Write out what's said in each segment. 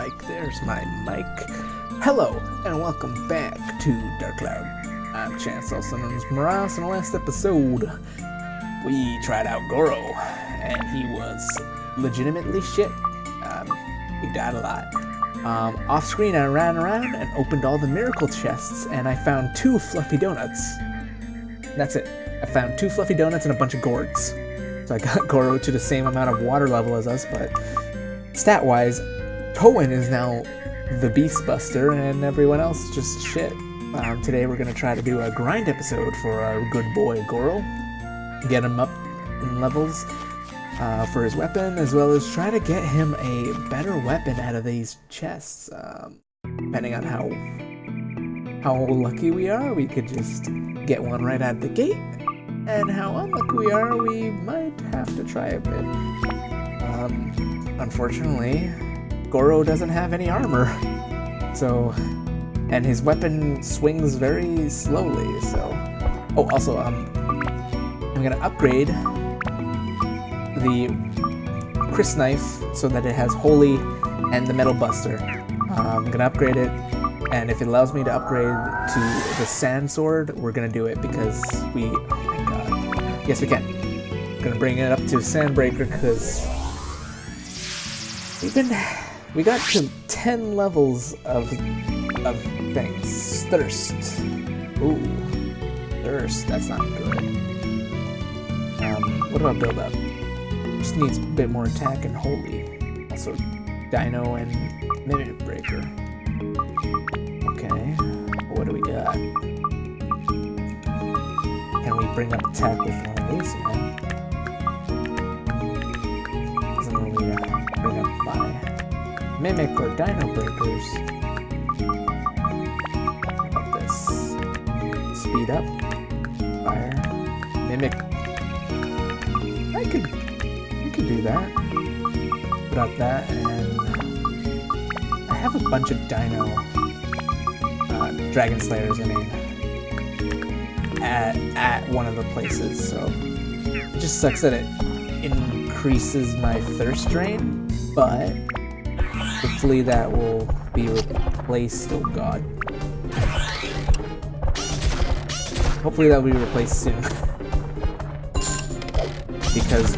mic. There's my mic. Hello, and welcome back to Dark Cloud. I'm Chance, also known as Moraz. In the last episode, we tried out Goro, and he was legitimately shit. He died a lot. Off screen, I ran around and opened all the miracle chests, and I found 2 fluffy donuts. That's it. I found 2 fluffy donuts and a bunch of gourds. So I got Goro to the same amount of water level as us, but stat-wise, Towen is now the Beast Buster, and everyone else just shit. Today we're going to try to do a grind episode for our good boy Goro. Get him up in levels for his weapon, as well as try to get him a better weapon out of these chests. Depending on how lucky we are, we could just get one right out the gate. And how unlucky we are, we might have to try a bit. Unfortunately, Goro doesn't have any armor. So, and his weapon swings very slowly, so... Oh, also, I'm gonna upgrade the Chris knife so that it has Holy and the Metal Buster. I'm gonna upgrade it, and if it allows me to upgrade to the Sand Sword, we're gonna do it because we... Oh my god. Yes, we can. I'm gonna bring it up to Sandbreaker because we got to 10 levels of things. Thirst. Ooh. Thirst. That's not good. What about build up? Just needs a bit more attack and Holy. Also Dino and Mimic Breaker. Okay. What do we got? Can we bring up attack with one of these? Yeah. Doesn't really bring up my Mimic or Dino Breakers. How about this? Speed up. Fire. Mimic. We could do that. Put up that, and I have a bunch of Dino Dragon Slayers, I mean, at one of the places, so it just sucks that it increases my thirst drain, but hopefully that will be replaced. Oh god. Hopefully that will be replaced soon. Because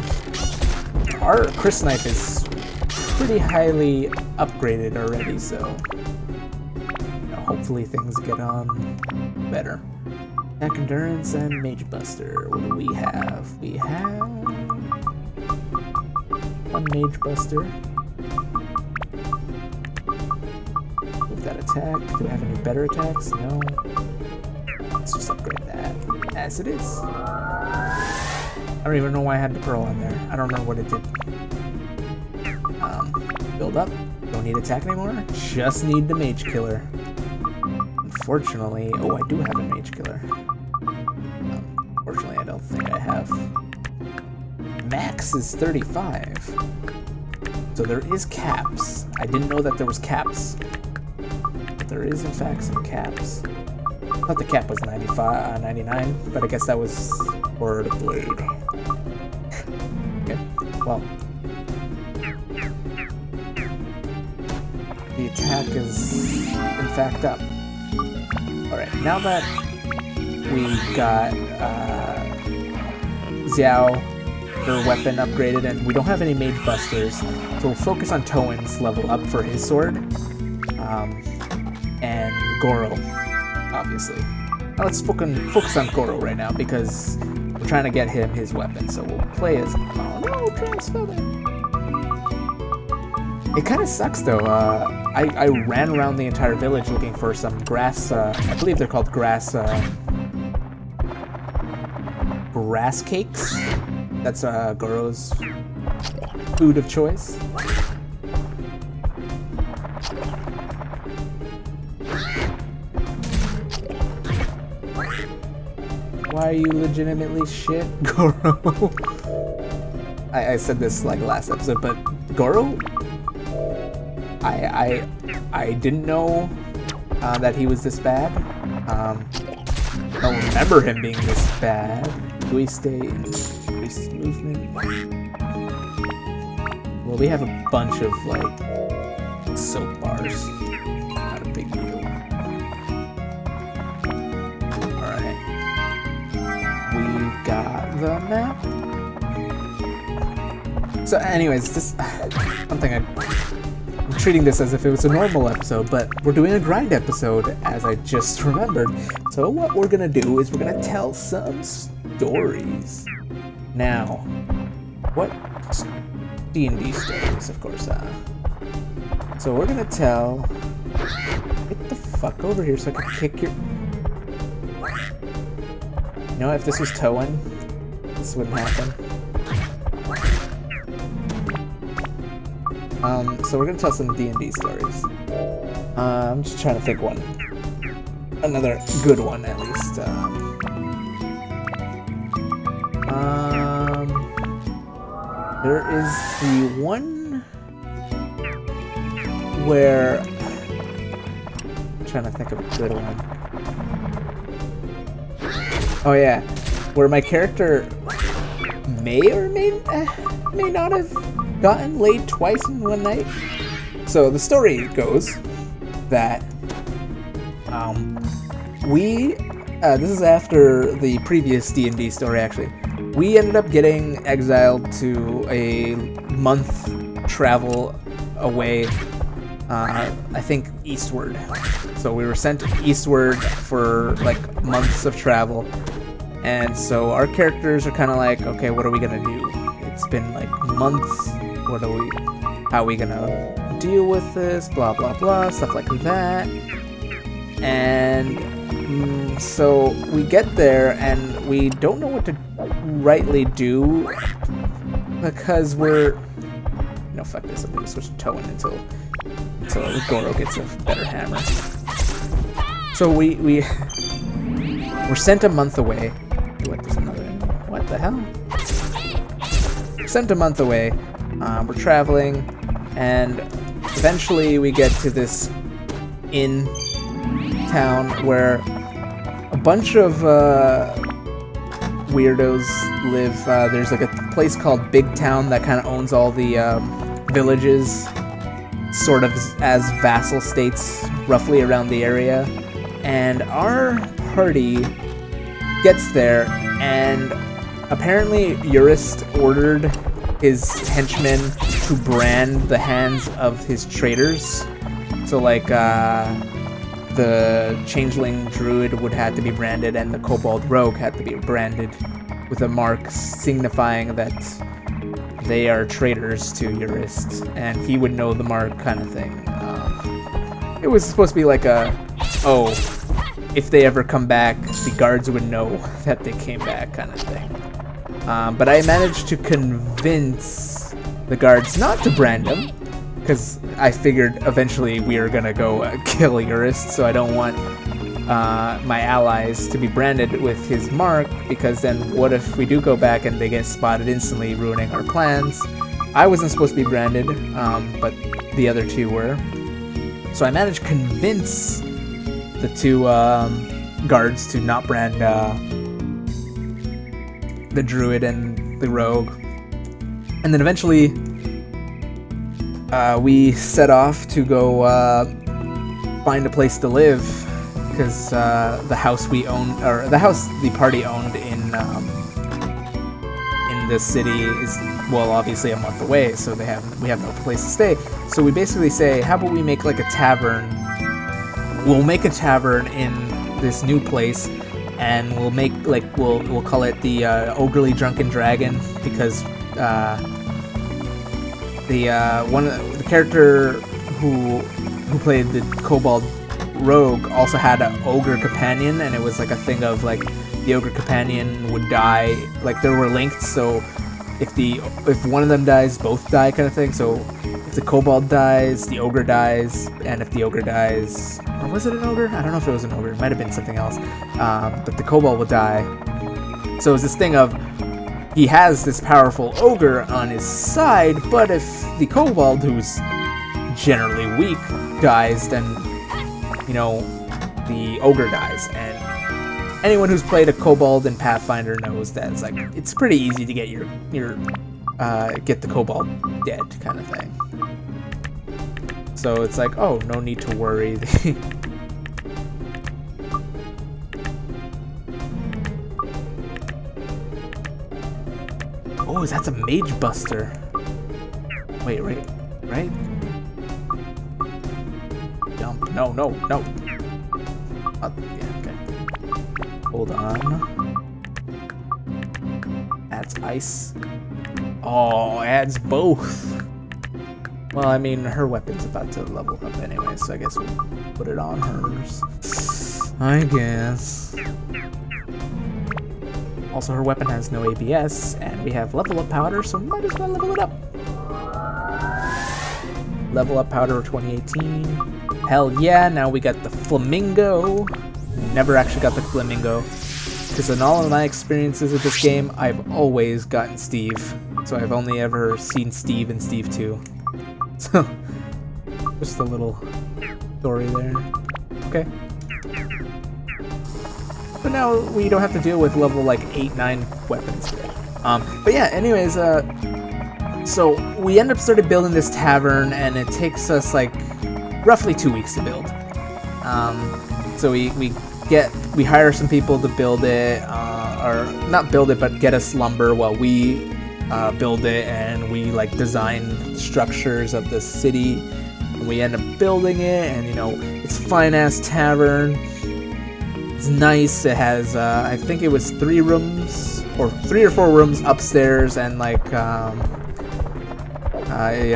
our Chris knife is pretty highly upgraded already, so hopefully things get on better. Attack Endurance and Mage Buster. What do we have? We have one Mage Buster. With that attack, do we have any better attacks? No. Let's just upgrade that as it is. I don't even know why I had the Pearl on there. I don't remember what it did. Build up. Don't need attack anymore. Just need the Mage Killer. Unfortunately... Oh, I do have a Mage Killer. Unfortunately, I don't think I have. Max is 35. So there is caps. I didn't know that there was caps. But there is, in fact, some caps. I thought the cap was 99, but I guess that was for the blade. Okay, well, the attack is in fact up. Alright, now that we got Xiao, her weapon upgraded, and we don't have any Mage Busters, so we'll focus on Towen's level up for his sword, and Goro, obviously. Now let's focus on Goro right now, because we're trying to get him his weapon, so we'll play as... Oh no, Transfeather! It kind of sucks though. I ran around the entire village looking for some grass, I believe they're called grass cakes. That's Goro's food of choice. Why are you legitimately shit, Goro? I said this like last episode, but Goro, I didn't know that he was this bad. I don't remember him being this bad. Do we stay increase his movement? Well, we have a bunch of like soap bars. Not a big deal. Alright. We've got the map. So anyways, this something I'm treating this as if it was a normal episode, but we're doing a grind episode, as I just remembered. So what we're gonna do is we're gonna tell some stories. Now, what D&D stories, of course. So we're gonna tell. Get the fuck over here so I can kick your. You know, if this was Toan, this wouldn't happen. So we're gonna tell some D&D stories. I'm just trying to think one. Another good one, at least. There is the one where... I'm trying to think of a good one. Oh yeah, where my character may or may not have gotten laid twice in one night. So the story goes that this is after the previous D&D story actually. We ended up getting exiled to a month travel away, I think eastward. So we were sent eastward for like months of travel. And so our characters are kind of like, okay, what are we gonna do? It's been like months. How are we gonna deal with this? Blah, blah, blah, stuff like that. And so we get there and we don't know what to rightly do because we're... No, fuck this. I'm gonna switch to Toan until Goro gets a better hammer. So we're sent a month away. What, there's another... What the hell? Sent a month away. We're traveling, and eventually we get to this inn town where a bunch of weirdos live. There's like a place called Big Town that kind of owns all the villages, sort of as vassal states roughly around the area. And our party gets there, and apparently Eurist ordered his henchmen to brand the hands of his traitors. So like the changeling druid would have to be branded and the kobold rogue had to be branded with a mark signifying that they are traitors to Eurist, and he would know the mark kind of thing. It was supposed to be like if they ever come back, the guards would know that they came back kind of thing. But I managed to convince the guards not to brand him, because I figured eventually we are gonna go kill Eurist, so I don't want my allies to be branded with his mark, because then what if we do go back and they get spotted instantly, ruining our plans? I wasn't supposed to be branded, but the other two were. So I managed to convince the two guards to not brand the druid and the rogue. And then eventually we set off to go find a place to live, because the house we owned, or the house the party owned in the city is, well, obviously a month away, so we have no place to stay. So we basically say, how about we make like a tavern? We'll make a tavern in this new place, and we'll make like we'll call it the Ogrely Drunken Dragon, because the character who played the kobold rogue also had an ogre companion, and it was like a thing of like the ogre companion would die, like they were linked, so if one of them dies, both die kind of thing. So if the kobold dies, the ogre dies, and if the ogre dies, or was it an ogre? I don't know if it was an ogre, it might have been something else, but the kobold will die. So it's this thing of, he has this powerful ogre on his side, but if the kobold, who's generally weak, dies, then, you know, the ogre dies. And anyone who's played a kobold in Pathfinder knows that it's pretty easy to get get the kobold dead kind of thing. So it's like, oh, no need to worry. Oh, that's a Mage Buster. Wait, right? Jump. No. Oh, yeah, okay. Hold on. Adds ice. Oh, adds both. Well, I mean, her weapon's about to level up anyway, so I guess we'll put it on hers. I guess. Also, her weapon has no ABS, and we have level up powder, so might as well level it up. Level up powder 2018. Hell yeah, now we got the flamingo. Never actually got the flamingo, because in all of my experiences with this game, I've always gotten Steve. So I've only ever seen Steve and Steve 2. So, just a little story there. Okay. But now we don't have to deal with level like 8, 9 weapons. But yeah, anyways, so we end up started building this tavern, and it takes us like roughly 2 weeks to build. So we hire some people to build it, or not build it, but get us lumber while we build it, and we like design structures of the city, and we end up building it, and you know, it's a fine ass tavern. It's nice. It has I think it was 3 rooms or 3 or 4 rooms upstairs, and like you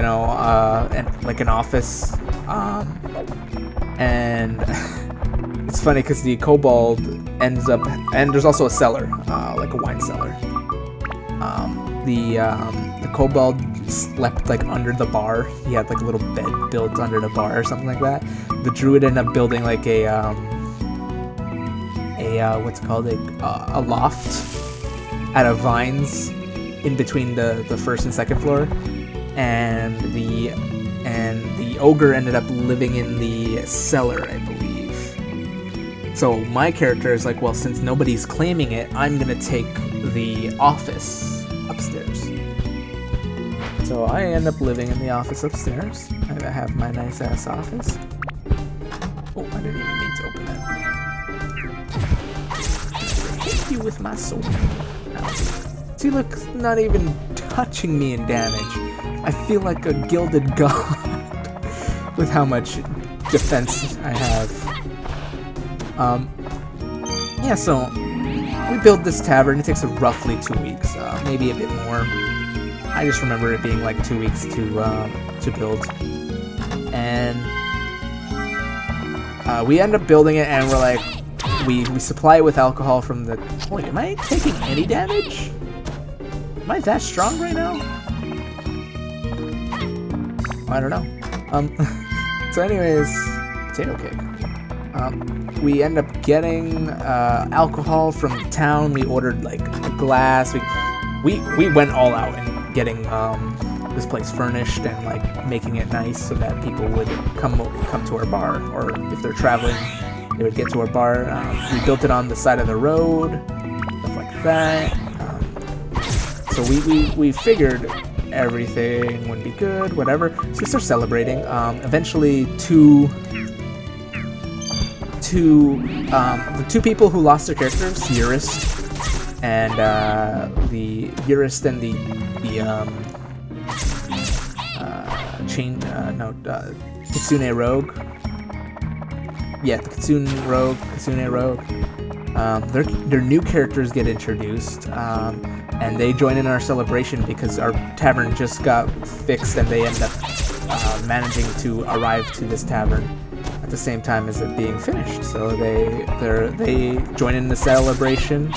know, and like an office, and it's funny because the kobold ends up, and there's also a cellar, like a wine cellar. The kobold slept like under the bar. He had like a little bed built under the bar or something like that. The druid ended up building like a what's it called, a loft out of vines in between the first and second floor, and the ogre ended up living in the cellar, I believe. So my character is like, well, since nobody's claiming it, I'm gonna take the office upstairs. So I end up living in the office upstairs. I have my nice ass office. Oh, I didn't even mean to open that. Hit you with my sword. See, look, it's not even touching me in damage. I feel like a gilded god with how much defense I have. Yeah, so we build this tavern. It takes roughly 2 weeks, maybe a bit more. I just remember it being like 2 weeks to build, and we end up building it, and we're like, we supply it with alcohol from the. Wait, am I taking any damage? Am I that strong right now? I don't know. So anyways, potato cake. We end up getting alcohol from town. We ordered like a glass. We went all out and getting this place furnished and like making it nice so that people would come to our bar, or if they're traveling, they would get to our bar. We built it on the side of the road, stuff like that. So we figured everything would be good, whatever. So we start celebrating. Eventually, the two people who lost their characters, Urist and the Kitsune Rogue. Yeah, the Kitsune Rogue. Their new characters get introduced, and they join in our celebration because our tavern just got fixed, and they end up managing to arrive to this tavern at the same time as it being finished. So they join in the celebration,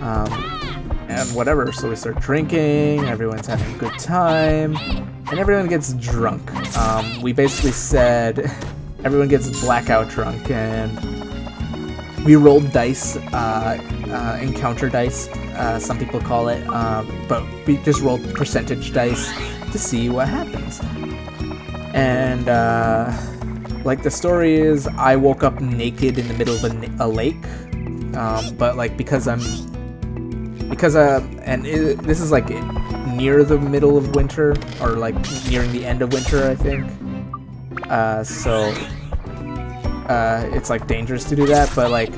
and whatever. So we start drinking. Everyone's having a good time, and everyone gets drunk. We basically said everyone gets blackout drunk, and we rolled dice, encounter dice, some people call it, but we just rolled percentage dice to see what happens. And like the story is, I woke up naked in the middle of a lake, but like this is like near the middle of winter, or like nearing the end of winter, I think. so it's like dangerous to do that. But like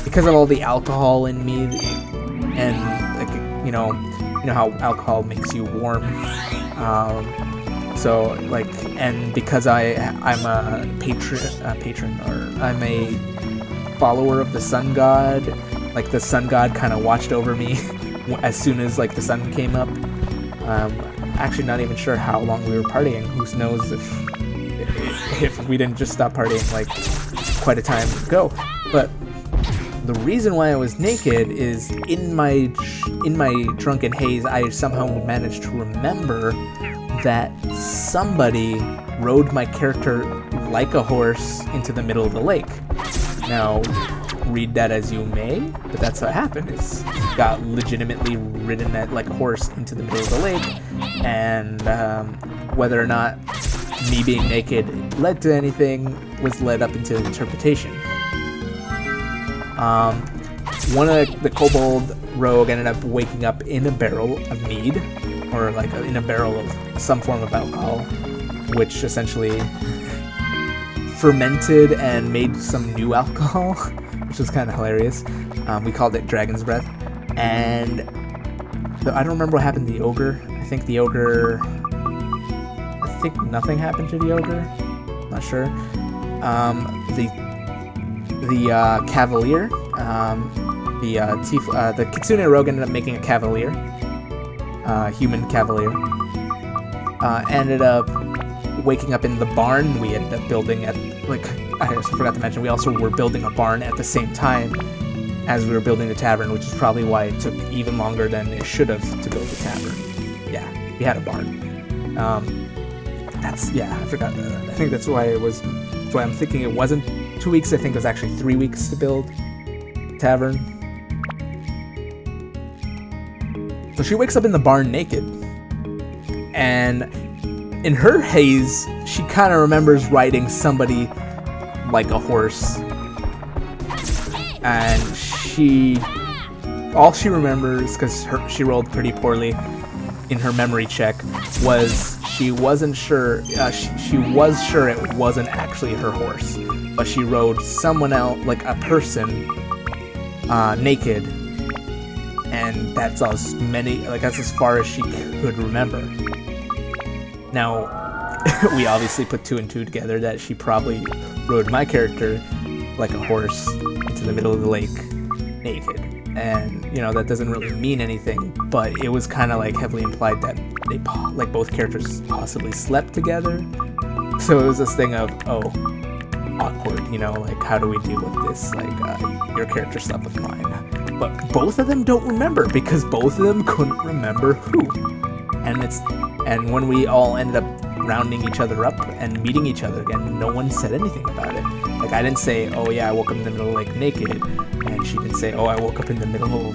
because of all the alcohol in me, and like you know how alcohol makes you warm. So like, and because I'm a patron, or I'm a follower of the sun god. Like the sun god kind of watched over me as soon as like the sun came up. Actually, not even sure how long we were partying. Who knows if we didn't just stop partying like quite a time ago. But the reason why I was naked is in my drunken haze, I somehow managed to remember that somebody rode my character like a horse into the middle of the lake. Now, read that as you may, but that's what happened. Is got legitimately ridden like a horse into the middle of the lake, and whether or not me being naked led to anything was led up into interpretation. One of the kobold rogue ended up waking up in a barrel of mead, or like in a barrel of some form of alcohol, which essentially fermented and made some new alcohol, which was kind of hilarious. We called it Dragon's Breath. And I don't remember what happened to the ogre. I think nothing happened to the ogre. I'm not sure. The cavalier, the kitsune rogue ended up making a cavalier, human cavalier. Ended up waking up in the barn we ended up building at, like, I also forgot to mention, we also were building a barn at the same time as we were building the tavern, which is probably why it took even longer than it should have to build the tavern. Yeah, we had a barn. I forgot. I think that's why that's why I'm thinking it wasn't 2 weeks. I think it was actually 3 weeks to build tavern. So she wakes up in the barn naked, and in her haze, she kind of remembers riding somebody like a horse, and all she remembers, because she rolled pretty poorly in her memory check, was she wasn't sure. She was sure it wasn't actually her horse, but she rode someone else, like a person, naked, and that's as far as she could remember. Now, we obviously put two and two together that she probably rode my character like a horse into the middle of the lake naked. And, that doesn't really mean anything, but it was kind of like heavily implied that they, like, both characters possibly slept together. So it was this thing of, awkward, like, how do we deal with this? Like, your character slept with mine. But both of them don't remember, because both of them couldn't remember who. And when we all ended up rounding each other up and meeting each other again, no one said anything about it. Like, I didn't say, oh yeah, I woke up in the middle of the lake naked, and she didn't say, oh, I woke up in the middle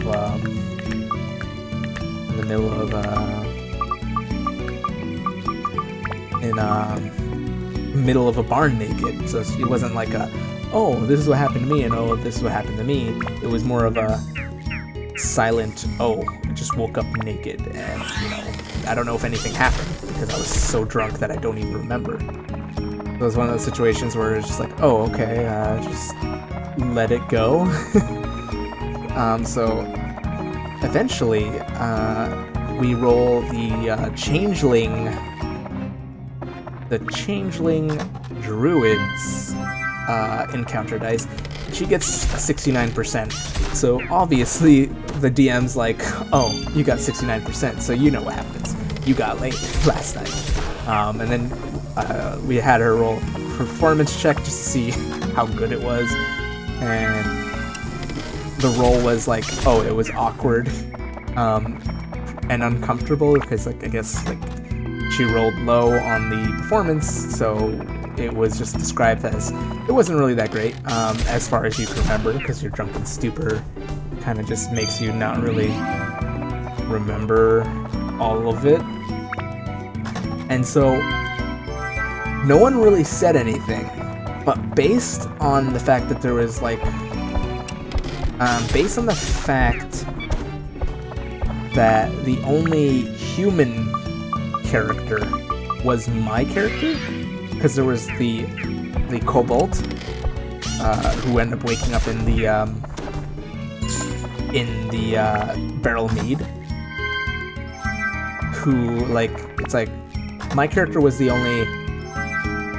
of a barn naked. So it wasn't like oh, this is what happened to me, and oh, this is what happened to me. It was more of a silent, oh, I just woke up naked, and I don't know if anything happened because I was so drunk that I don't even remember. It was one of those situations where it's just like, oh, okay, just let it go. So eventually, we roll the changeling druid's encounter dice. She gets a 69%. So obviously the DM's like, oh, you got 69%, so you know what happens. You got laid last night. And then we had her roll a performance check just to see how good it was. And the roll was like, oh, it was awkward and uncomfortable because, like, I guess, like, she rolled low on the performance, so it was just described as, it wasn't really that great, as far as you can remember, because your drunken stupor kind of just makes you not really remember all of it. And so no one really said anything, but based on the fact that there was, like, based on the fact that the only human character was my character, because there was the kobold who ended up waking up in the barrel mead, who, like, it's like my character was the only,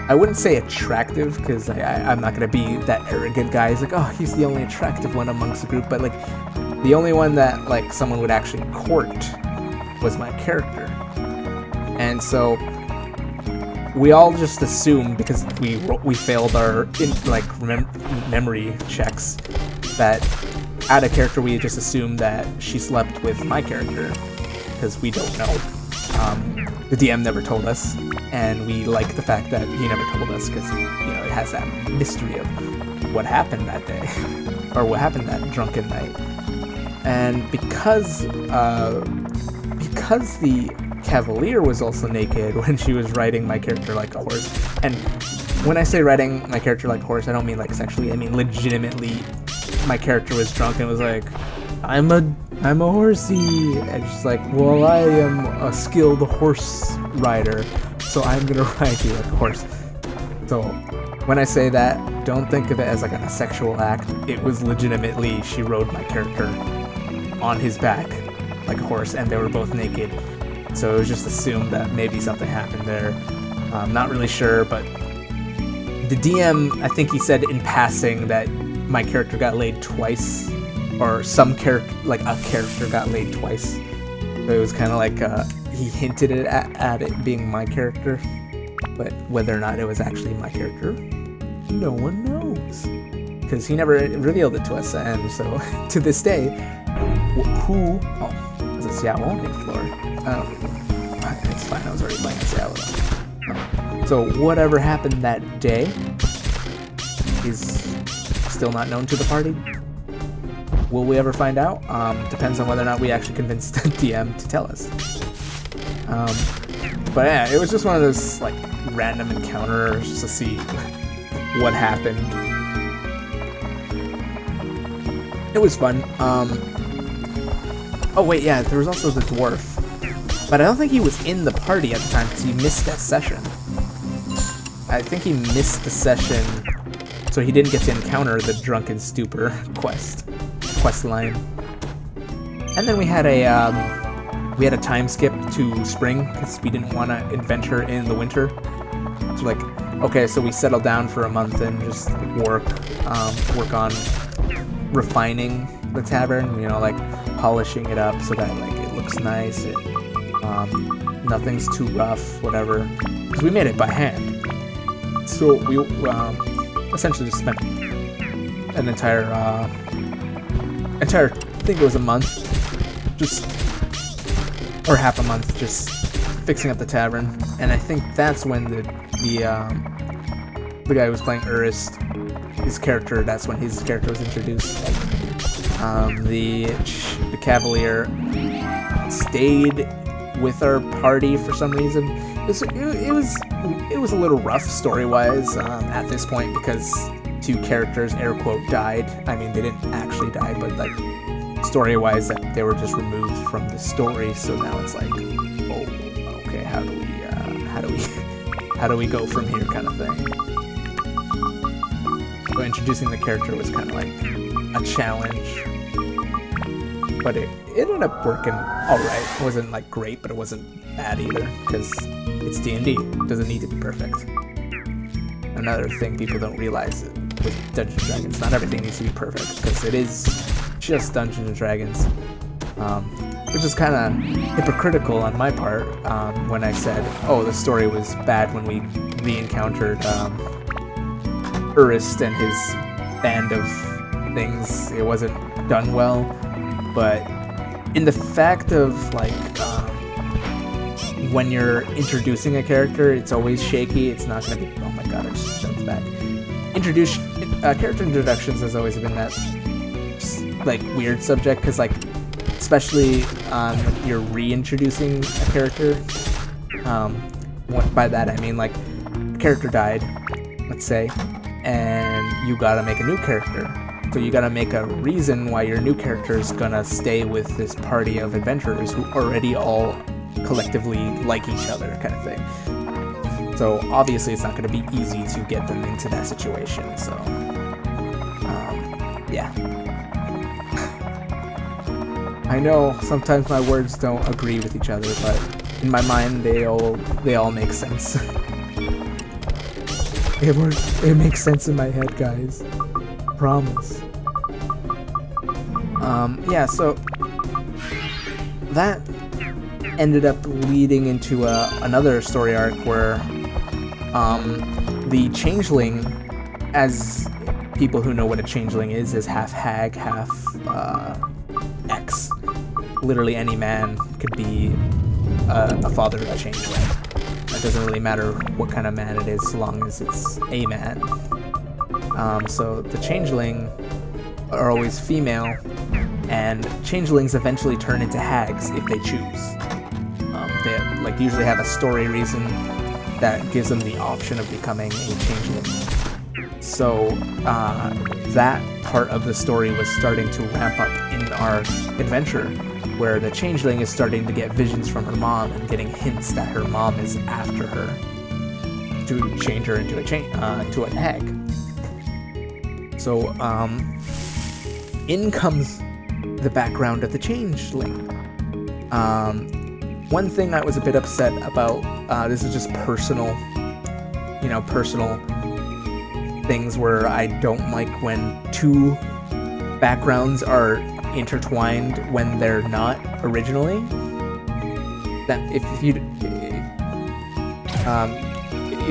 I wouldn't say attractive, because I'm not gonna be that arrogant guy. He's like, oh, he's the only attractive one amongst the group, but like the only one that like someone would actually court was my character. And so we all just assumed, because we failed our memory checks, that out of character we just assumed that she slept with my character, because we don't know. The DM never told us, and we like the fact that he never told us, because it has that mystery of what happened that day, or what happened that drunken night. And because the Cavalier was also naked when she was riding my character like a horse, and when I say riding my character like a horse, I don't mean like sexually, I mean legitimately. My character was drunk and was like, I'm a horsey, and she's like, well, I am a skilled horse rider, so I'm gonna ride you like a horse. So when I say that, don't think of it as like a sexual act. It was legitimately, she rode my character on his back like a horse, and they were both naked. So it was just assumed that maybe something happened there. I'm not really sure, but the DM, I think he said in passing that my character got laid twice, or some character, like a character got laid twice. So it was kind of like he hinted at it being my character, but whether or not it was actually my character, no one knows, because he never revealed it to us. And so to this day, is it Seattle only floor? It's fine, I was already playing Seattle. So whatever happened that day is still not known to the party. Will we ever find out? Depends on whether or not we actually convinced the DM to tell us. But yeah, it was just one of those like random encounters just to see what happened. It was fun. Oh wait, yeah, there was also the dwarf, but I don't think he was in the party at the time because he missed that session. I think he missed the session, so he didn't get to encounter the drunken stupor quest line. And then we had a time skip to spring because we didn't want to adventure in the winter. So like, okay, so we settled down for a month and just work on refining the tavern, like polishing it up so that like it looks nice, nothing's too rough, whatever, because we made it by hand. So we essentially just spent an entire I think it was a month, or half a month, just fixing up the tavern. And I think that's when the guy who was playing Urist, his character was introduced. The Cavalier stayed with our party for some reason. It was a little rough story-wise at this point, because two characters, air quote, died. I mean, they didn't actually die, but like story-wise, that they were just removed from the story. So now it's like, oh, okay, how do we go from here, kind of thing. So introducing the character was kind of like a challenge, but it ended up working all right. It wasn't like great, but it wasn't bad either, because it's D&D. It doesn't need to be perfect. Another thing people don't realize with Dungeons & Dragons, not everything needs to be perfect, because it is just Dungeons & Dragons, which is kind of hypocritical on my part when I said, oh, the story was bad when we re-encountered Urist and his band of things. It wasn't done well, but in the fact of like when you're introducing a character, it's always shaky. It's not going to be, oh my god, I just jumped back. Character introductions has always been that like weird subject, because like especially when you're reintroducing a character, by that I mean like a character died, let's say, and you gotta make a new character. So you gotta make a reason why your new character is gonna stay with this party of adventurers who already all collectively like each other, kind of thing. So obviously it's not going to be easy to get them into that situation. So yeah. I know sometimes my words don't agree with each other, but in my mind they all make sense. It makes sense in my head, guys. Promise. Yeah, so that ended up leading into another story arc where the changeling, as people who know what a changeling is half hag, half X. Literally any man could be a father of a changeling. It doesn't really matter what kind of man it is, as long as it's a man. So the changeling are always female, and changelings eventually turn into hags if they choose. They usually have a story reason that gives them the option of becoming a changeling. So that part of the story was starting to ramp up in our adventure, where the changeling is starting to get visions from her mom and getting hints that her mom is after her to change her into a hag. So in comes the background of the changeling. One thing I was a bit upset about, this is just personal things where I don't like when two backgrounds are intertwined when they're not originally. That if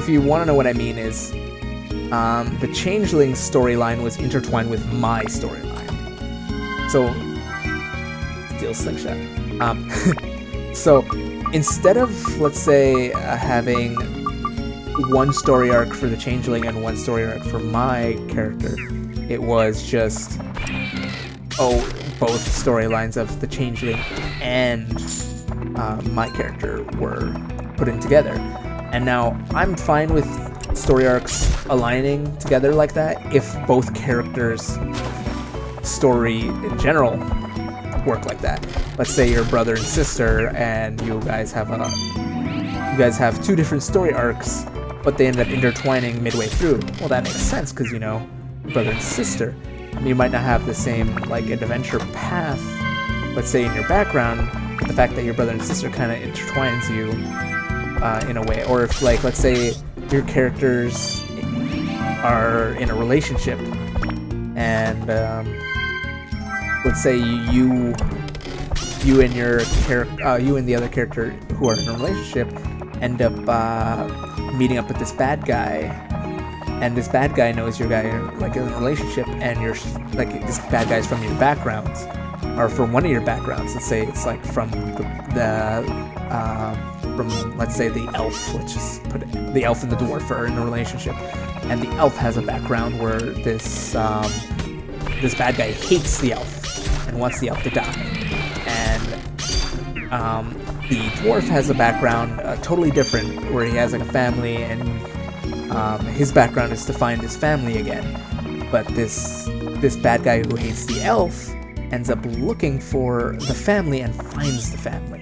you want to know what I mean is, the changeling storyline was intertwined with my storyline. So, steel slingshot. So instead of, let's say, having one story arc for the changeling and one story arc for my character, it was just both storylines of the changeling and my character were put in together. And now I'm fine with story arcs aligning together like that if both characters' story in general work like that. Let's say you're brother and sister and you guys have two different story arcs, but they end up intertwining midway through. Well, that makes sense because, brother and sister. You might not have the same adventure path, let's say, in your background, but the fact that your brother and sister kind of intertwines you in a way. Or if, let's say your characters are in a relationship and let's say you and the other character who are in a relationship end up meeting up with this bad guy, and this bad guy knows your guy in a relationship, and you're this bad guy's from your backgrounds, or from one of your backgrounds. Let's say it's from let's say the elf. Let's just put it, the elf and the dwarf are in a relationship, and the elf has a background where this bad guy hates the elf and wants the elf to die, and the dwarf has a background totally different, where he has a family, and his background is to find his family again. But this bad guy who hates the elf ends up looking for the family and finds the family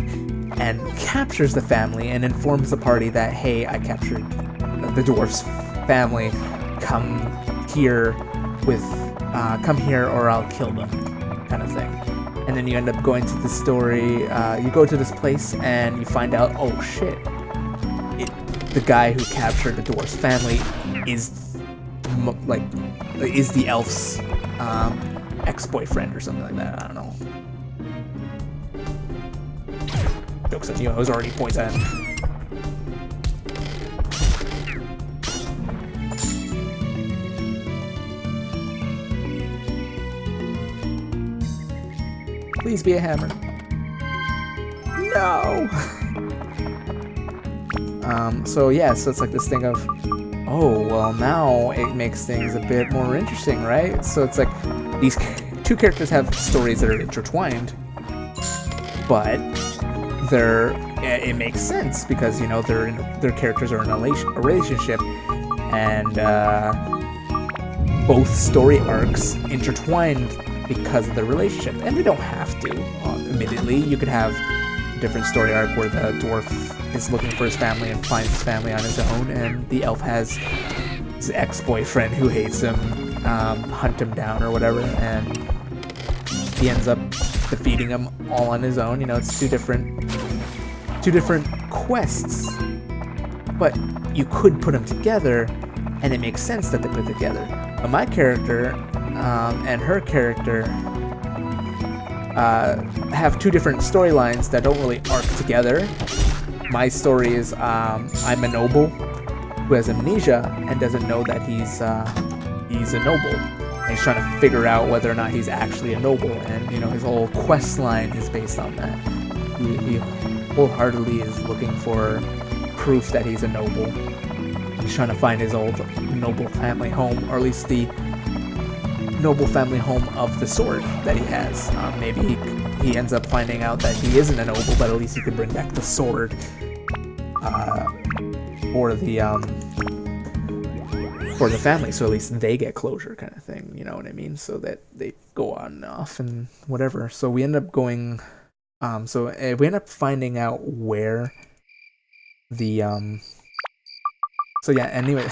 and captures the family and informs the party that, hey, I captured the dwarf's family, come here or I'll kill them, kind of thing. And then you end up going to the story, you go to this place and you find out, oh shit, the guy who captured the dwarf's family is the elf's ex-boyfriend or something like that. I don't know. Jokes on you, I was already poison. Please be a hammer. No! So it's this thing of, oh, well, now it makes things a bit more interesting, right? So it's these two characters have stories that are intertwined, but it makes sense because, their characters are in a relationship, and both story arcs intertwined because of the relationship, and they don't have to. Admittedly, you could have different story arc where the dwarf is looking for his family and finds his family on his own, and the elf has his ex-boyfriend who hates him hunt him down or whatever, and he ends up defeating him all on his own. You know, it's two different quests, but you could put them together, and it makes sense that they put together. But my character and her character have two different storylines that don't really arc together. My story is I'm a noble who has amnesia and doesn't know that he's a noble. And he's trying to figure out whether or not he's actually a noble, and you know, his whole quest line is based on that. He wholeheartedly is looking for proof that he's a noble. He's trying to find his old noble family home, or at least the noble family home of the sword that he has. Maybe he ends up finding out that he isn't a noble, but at least he could bring back the sword for the family, so at least they get closure, kind of thing. You know what I mean? So that they go on and off and whatever. So we end up going. We end up finding out where the So yeah. Anyway,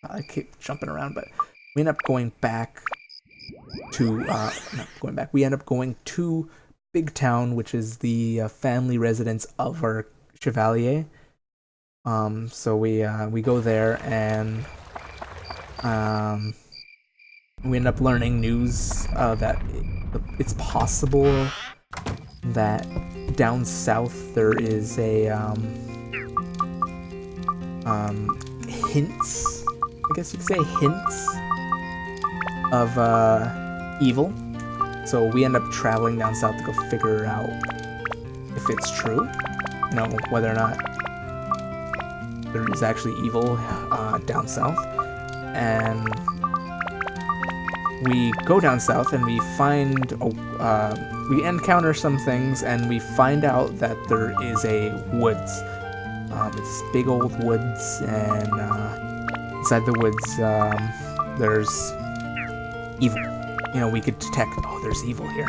I keep jumping around, but we end up going back to not going back. We end up going to Big Town, which is the family residence of our chevalier. So we go there, and we end up learning news that it's possible that down south there is a hints, I guess you could say hints of evil. So we end up traveling down south to go figure out if it's true, you know, whether or not there is actually evil down south. And we go down south and we find we encounter some things, and we find out that there is a woods. It's big old woods, and inside the woods there's evil. You know, we could detect, oh, there's evil here.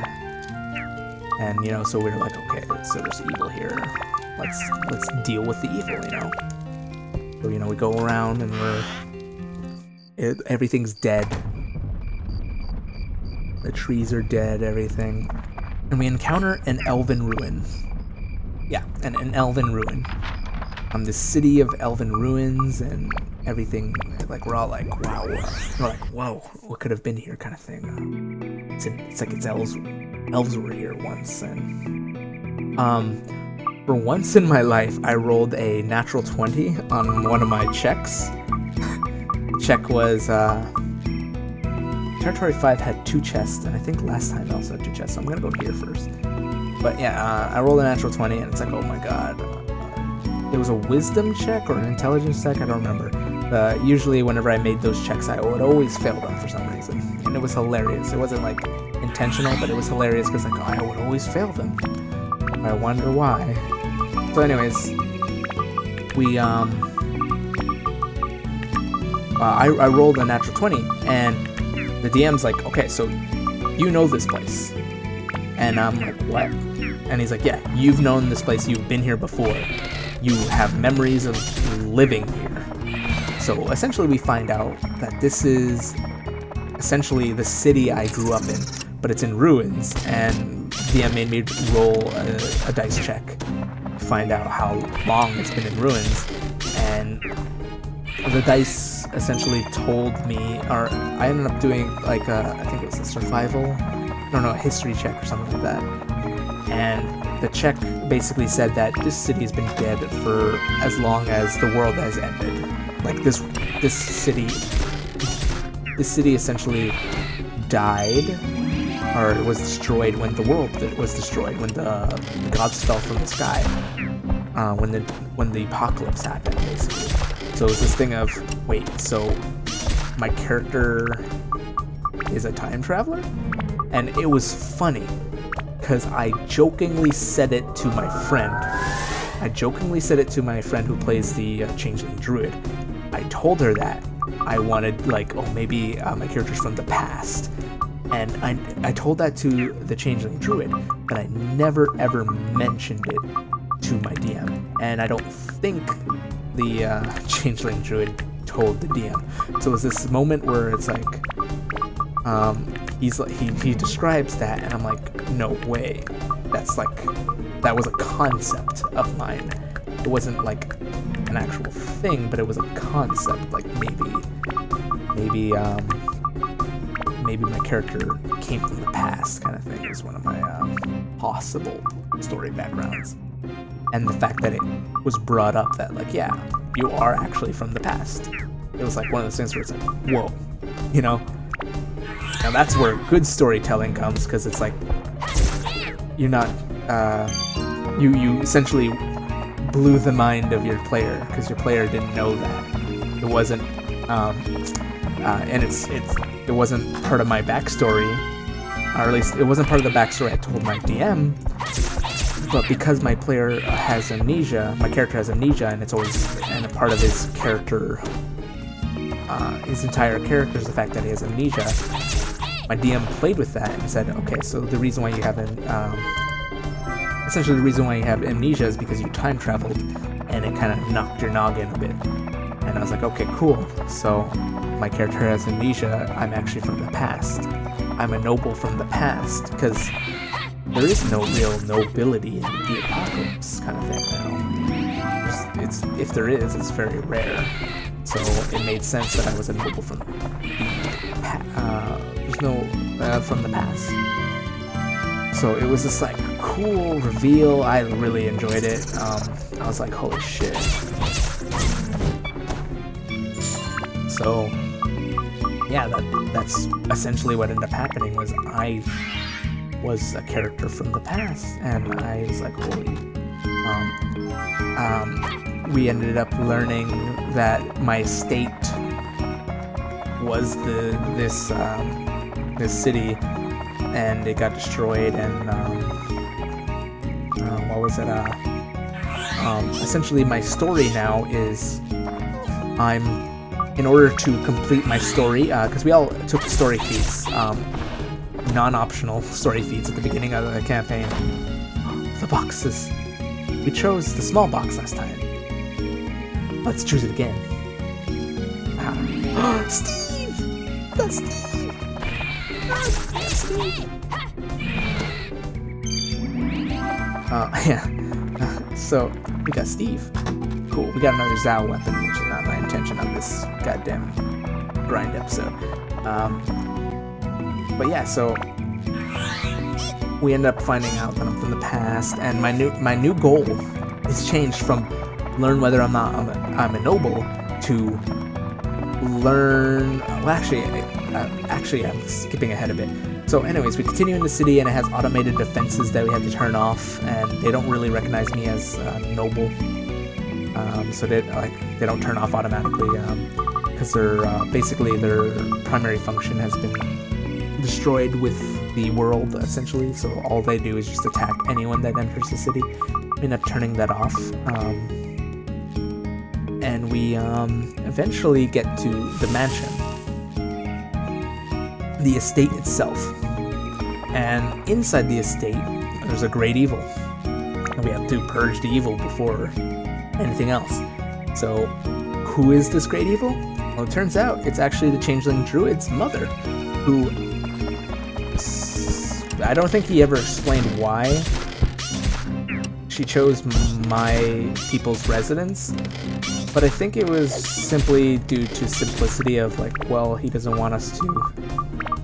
And you know, so we're like, okay, so there's evil here. Let's deal with the evil, you know. So, you know, we go around and everything's dead. The trees are dead, everything. And we encounter an elven ruin. Yeah, an elven ruin. The city of elven ruins and everything. Like, we're all like, wow. We're like, whoa, what could have been here, kind of thing. It's like it's elves were here once. And for once in my life, I rolled a natural 20 on one of my checks. Check was Territory 5 had 2 chests, and I think last time I also had 2 chests, so I'm gonna go here first. But yeah, I rolled a natural 20, and it's like, oh my god. It was a wisdom check or an intelligence check, I don't remember. Usually whenever I made those checks, I would always fail them for some reason. And it was hilarious. It wasn't like intentional, but it was hilarious because like, I would always fail them. I wonder why. So anyways, we I rolled a natural 20, and the DM's like, okay, so you know this place. And I'm like, what? And he's like, yeah, you've known this place, you've been here before. You have memories of living here. So essentially we find out that this is essentially the city I grew up in, but it's in ruins, and DM made me roll a dice check to find out how long it's been in ruins. And the dice essentially told me, or I ended up doing like I think it was a survival, a history check or something like that. And the check basically said that this city has been dead for as long as the world has ended. Like this city essentially died, or was destroyed when the world was destroyed, when the gods fell from the sky, when the apocalypse happened, basically. So it's this thing of, wait, so my character is a time traveler? And it was funny, because I jokingly said it to my friend. Who plays the Changeling Druid. I told her that I wanted, like, oh, maybe my character's from the past. And I told that to the Changeling Druid, but I never ever mentioned it to my DM. And I don't think the Changeling Druid told the DM. So it was this moment where it's like, he describes that, and I'm like, no way. That was a concept of mine. It wasn't like an actual thing, but it was a concept. Like maybe my character came from the past, kind of thing, is one of my possible story backgrounds. And the fact that it was brought up that, like, yeah, you are actually from the past. It was like one of those things where it's like, whoa, you know? Now that's where good storytelling comes, because it's like, you're not, you essentially blew the mind of your player, because your player didn't know that. It wasn't, and it wasn't part of my backstory, or at least it wasn't part of the backstory I told my DM, but because my player has amnesia, my character has amnesia, and it's always, and a part of his character, his entire character is the fact that he has amnesia, my DM played with that and said, okay, so the reason why you have essentially the reason why you have amnesia is because you time traveled, and it kind of knocked your noggin a bit. And I was like, okay, cool. So my character has amnesia. I'm actually from the past. I'm a noble from the past, because there is no real nobility in the apocalypse, kind of thing. You know? If there is, it's very rare. So it made sense that I was a noble from from the past. So it was this like cool reveal. I really enjoyed it. I was like, holy shit. So yeah, that's essentially what ended up happening. Was I was a character from the past, and I was like, holy. We ended up learning that my estate was this city, and it got destroyed, and what was it? Essentially, my story now is in order to complete my story, because we all took story feats, non-optional story feats at the beginning of the campaign. The boxes. We chose the small box last time. Let's choose it again. Steve! That's Steve! That's Steve! Yeah. So, we got Steve. Cool. We got another Zao weapon, which is not my intention on this goddamn grind episode. But yeah, so we end up finding out that I'm from the past, and my new goal is changed from learn whether I'm a noble to learn. Well, actually, I'm skipping ahead a bit. So, anyways, we continue in the city, and it has automated defenses that we have to turn off, and they don't really recognize me as noble. So they don't turn off automatically because basically their primary function has been destroyed with the world, essentially. So all they do is just attack anyone that enters the city. We end up turning that off, and we eventually get to the mansion, the estate itself. And inside the estate, there's a great evil, and we have to purge the evil before anything else. So, who is this great evil? Well, it turns out it's actually the Changeling Druid's mother, who I don't think he ever explained why she chose my people's residence, but I think it was simply due to simplicity of like, well, he doesn't want us to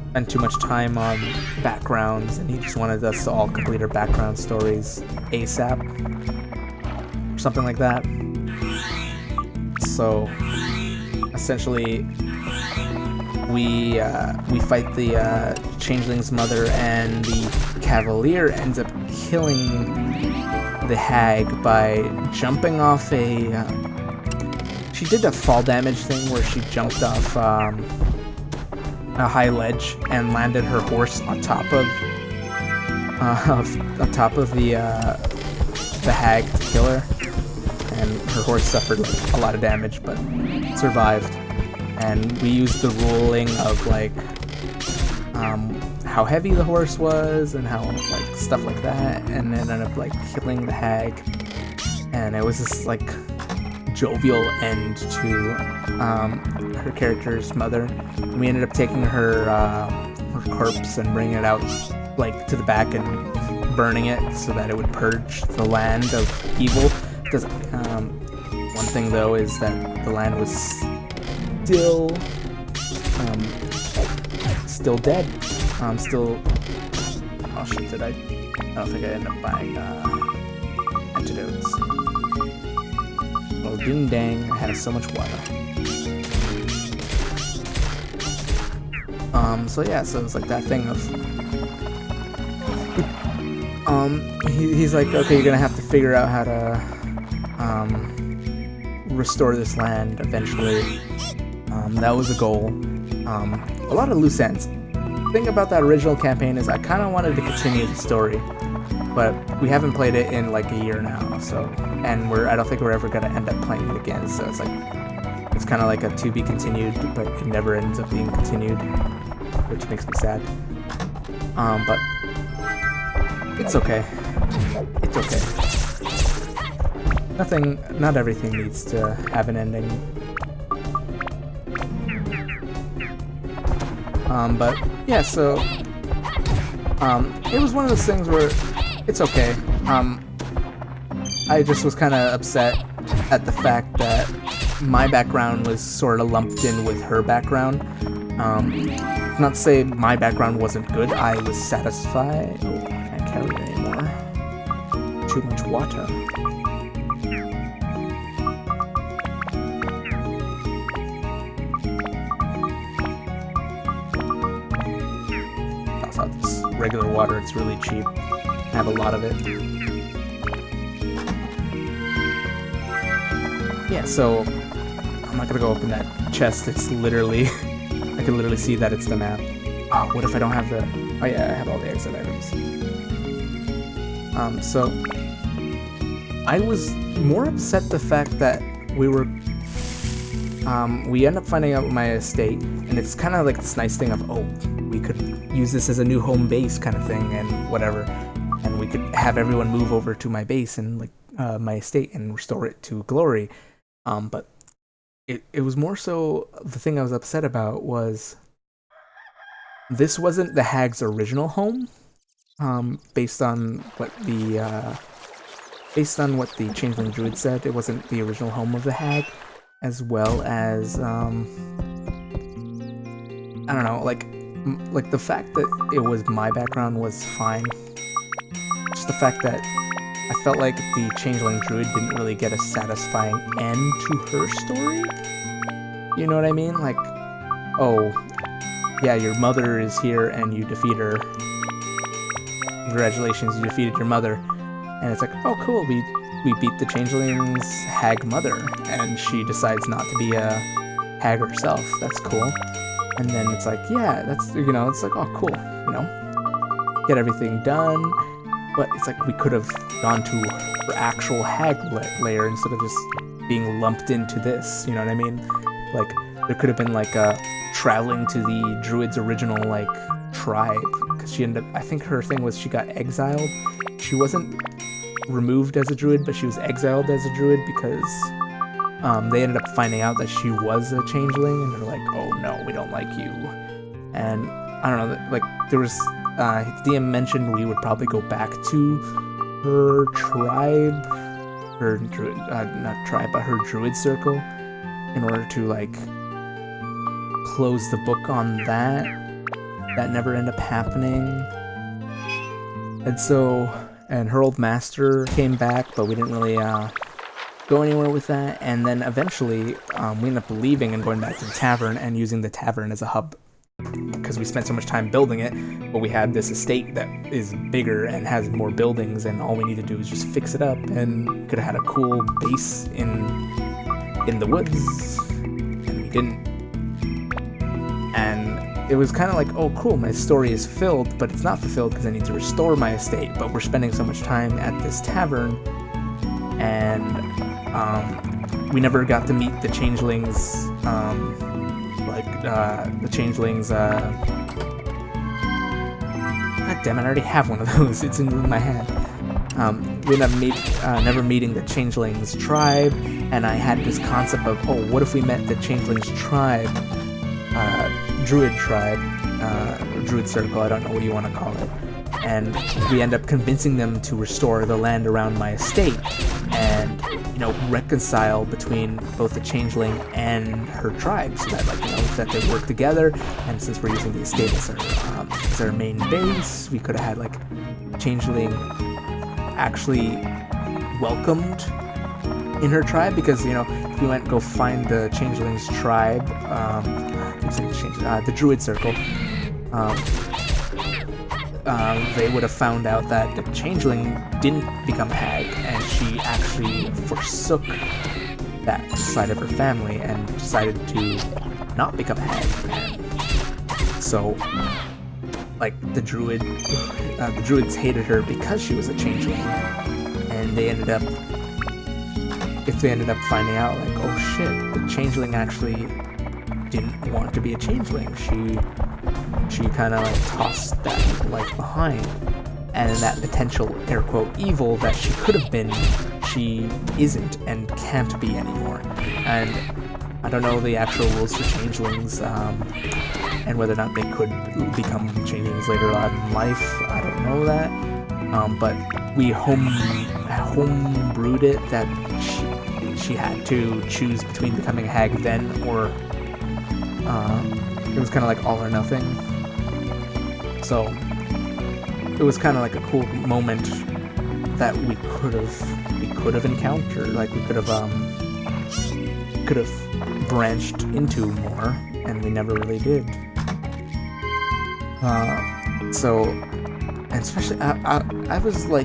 spend too much time on backgrounds, and he just wanted us to all complete our background stories ASAP, or something like that. So essentially, we fight the Changeling's mother, and the Cavalier ends up killing the hag by jumping off she did a fall damage thing where she jumped off a high ledge and landed her horse on top of the hag to kill her, and her horse suffered a lot of damage but survived. And we used the ruling of like how heavy the horse was and how like stuff like that, and then ended up like killing the hag, and it was this like jovial end to her character's mother. And we ended up taking her corpse and bringing it out like to the back and burning it so that it would purge the land of evil. Because one thing though is that the land was still dead. Still. Oh shit! Did I don't think I ended up buying antidotes. Well, ding dang, it has so much water. So yeah, so it's like that thing of he's like, okay, you're gonna have to figure out how to restore this land eventually. That was a goal. A lot of loose ends. The thing about that original campaign is I kind of wanted to continue the story, but we haven't played it in like a year now, so, and I don't think we're ever gonna end up playing it again, so it's like, it's kind of like a to be continued, but it never ends up being continued, which makes me sad. But it's okay. It's okay. Not everything needs to have an ending. But yeah, so it was one of those things where it's okay. I just was kind of upset at the fact that my background was sort of lumped in with her background. Not to say my background wasn't good, I was satisfied. Oh, I can't carry it anymore. Too much water. Regular water, it's really cheap. I have a lot of it. Yeah, so I'm not gonna go open that chest. It's literally I can literally see that it's the map. Oh, what if I don't have the... Oh yeah, I have all the exit items. So I was more upset the fact that we end up finding out my estate, and it's kind of like this nice thing of, oh, we could use this as a new home base kind of thing and whatever, and we could have everyone move over to my base and like my estate and restore it to glory. But it was more so the thing I was upset about was this wasn't the hag's original home, based on what the changeling druid said. It wasn't the original home of the hag, as well as I don't know, like the fact that it was my background was fine. Just the fact that I felt like the changeling druid didn't really get a satisfying end to her story. You know what I mean? Like, oh, yeah, your mother is here and you defeat her. Congratulations, you defeated your mother. And it's like, oh cool, we beat the changeling's hag mother, and she decides not to be a hag herself. That's cool. And then it's like, yeah, that's, you know, it's like, oh cool, you know, get everything done. But it's like we could have gone to her actual hag layer instead of just being lumped into this, you know what I mean? Like, there could have been like a traveling to the druid's original like tribe, because she ended up, I think her thing was she got exiled. She wasn't removed as a druid, but she was exiled as a druid because they ended up finding out that she was a changeling, and they're like, oh no, we don't like you. And I don't know, like there was DM mentioned we would probably go back to her tribe, her druid, not tribe, but her druid circle, in order to like close the book on that. That never ended up happening. And so, and her old master came back, but we didn't really go anywhere with that. And then eventually we ended up leaving and going back to the tavern and using the tavern as a hub, because we spent so much time building it, but we had this estate that is bigger and has more buildings, and all we need to do is just fix it up, and could have had a cool base in the woods, and we didn't. And it was kind of like, oh cool, my story is filled, but it's not fulfilled because I need to restore my estate, but we're spending so much time at this tavern, and we never got to meet the changelings, damn it, I already have one of those. It's in my hand. We ended up never meeting the Changelings tribe, and I had this concept of, oh, what if we met the Changelings tribe, Druid tribe, Druid circle, I don't know what you want to call it, and we end up convincing them to restore the land around my estate, and, reconcile between both the Changeling and her tribe, so that, that they work together, and since we're using the estate as our main base, we could have had, Changeling actually welcomed in her tribe, because if we went go find the Changeling's tribe, the Druid circle, they would have found out that the Changeling didn't become hag, and she actually forsook that side of her family and decided to not become hag. And so the druids hated her because she was a changeling, and they ended up finding out, oh shit, the changeling actually didn't want to be a changeling. She kind of tossed that life behind, and that potential air quote evil that she could have been, she isn't and can't be anymore. And I don't know the actual rules for changelings, and whether or not they could become changelings later on in life. I don't know that. But we homebrewed it that she had to choose between becoming a hag then, or it was kind of all or nothing. So it was kind of a cool moment that we could have encountered. We could have branched into more, and we never really did. So, and especially I was I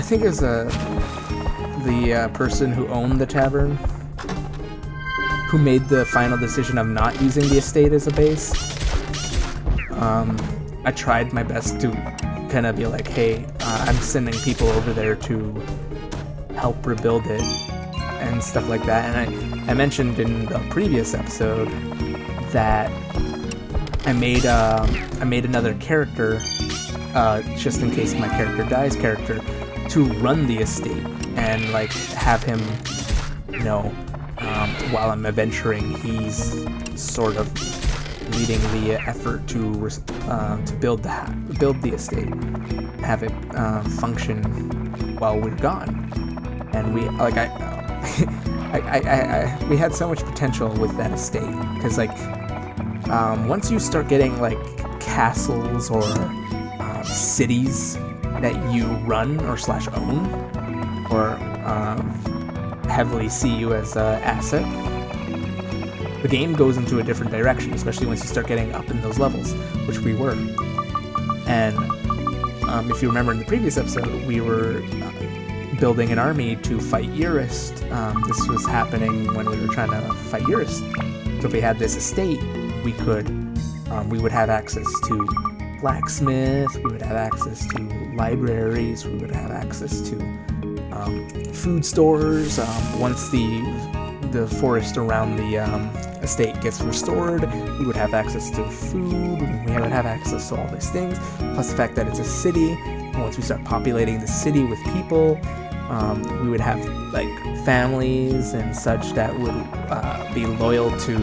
think it was the person who owned the tavern who made the final decision of not using the estate as a base. I tried my best to kind of be hey, I'm sending people over there to help rebuild it and stuff like that. And I mentioned in the previous episode that I made another character, just in case my character dies, to run the estate and have him, while I'm adventuring, he's sort of leading the effort to build the estate, have it function while we're gone. And we we had so much potential with that estate, because once you start getting castles or cities that you run or /own or heavily see you as an asset, the game goes into a different direction, especially once you start getting up in those levels, which we were. And if you remember in the previous episode, we were building an army to fight Eurist. This was happening when we were trying to fight Eurist. So if we had this estate, we would have access to blacksmith, we would have access to libraries, we would have access to food stores. Once the forest around the estate gets restored, we would have access to food, we would have access to all these things, plus the fact that it's a city. And once we start populating the city with people, we would have families and such that would be loyal to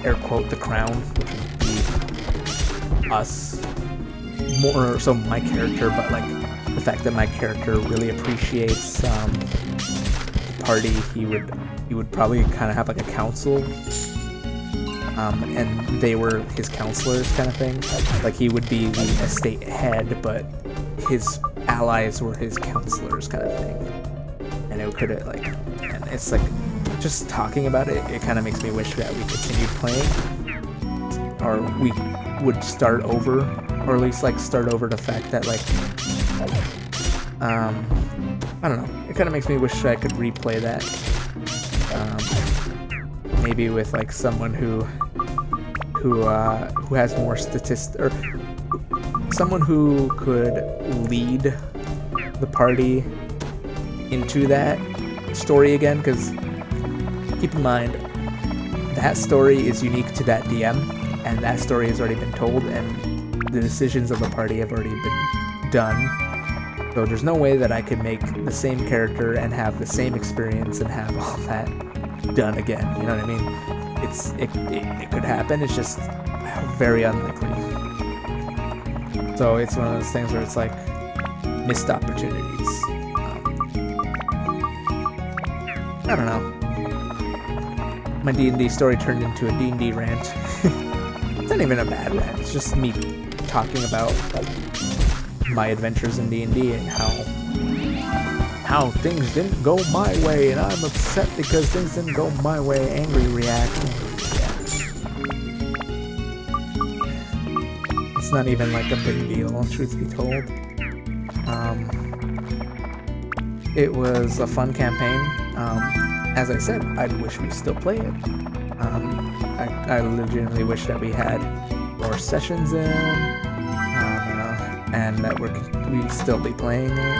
air quote the crown, which would be us, more so my character, but the fact that my character really appreciates the party, he would probably kind of have a council, and they were his counselors kind of thing. He would be the estate head, but his allies were his counselors kind of thing. And it could and it's just talking about it, it kind of makes me wish that we continued playing, or we would start over, or at least start over the fact that I don't know, it kind of makes me wish I could replay that, maybe with someone who has more statistics, or someone who could lead the party into that story again, because keep in mind that story is unique to that DM, and that story has already been told, and the decisions of the party have already been done. So there's no way that I could make the same character and have the same experience and have all that done again. You know what I mean? It could happen. It's just very unlikely. So it's one of those things where it's like missed opportunities. I don't know. My D&D story turned into a D&D rant. It's not even a bad rant. It's just me talking about my adventures in D&D and how things didn't go my way, and I'm upset because things didn't go my way. Angry reaction. It's not even like a big deal, truth be told. It was a fun campaign. As I said, I wish we still play it. I legitimately wish that we had more sessions in, and that we'd still be playing it.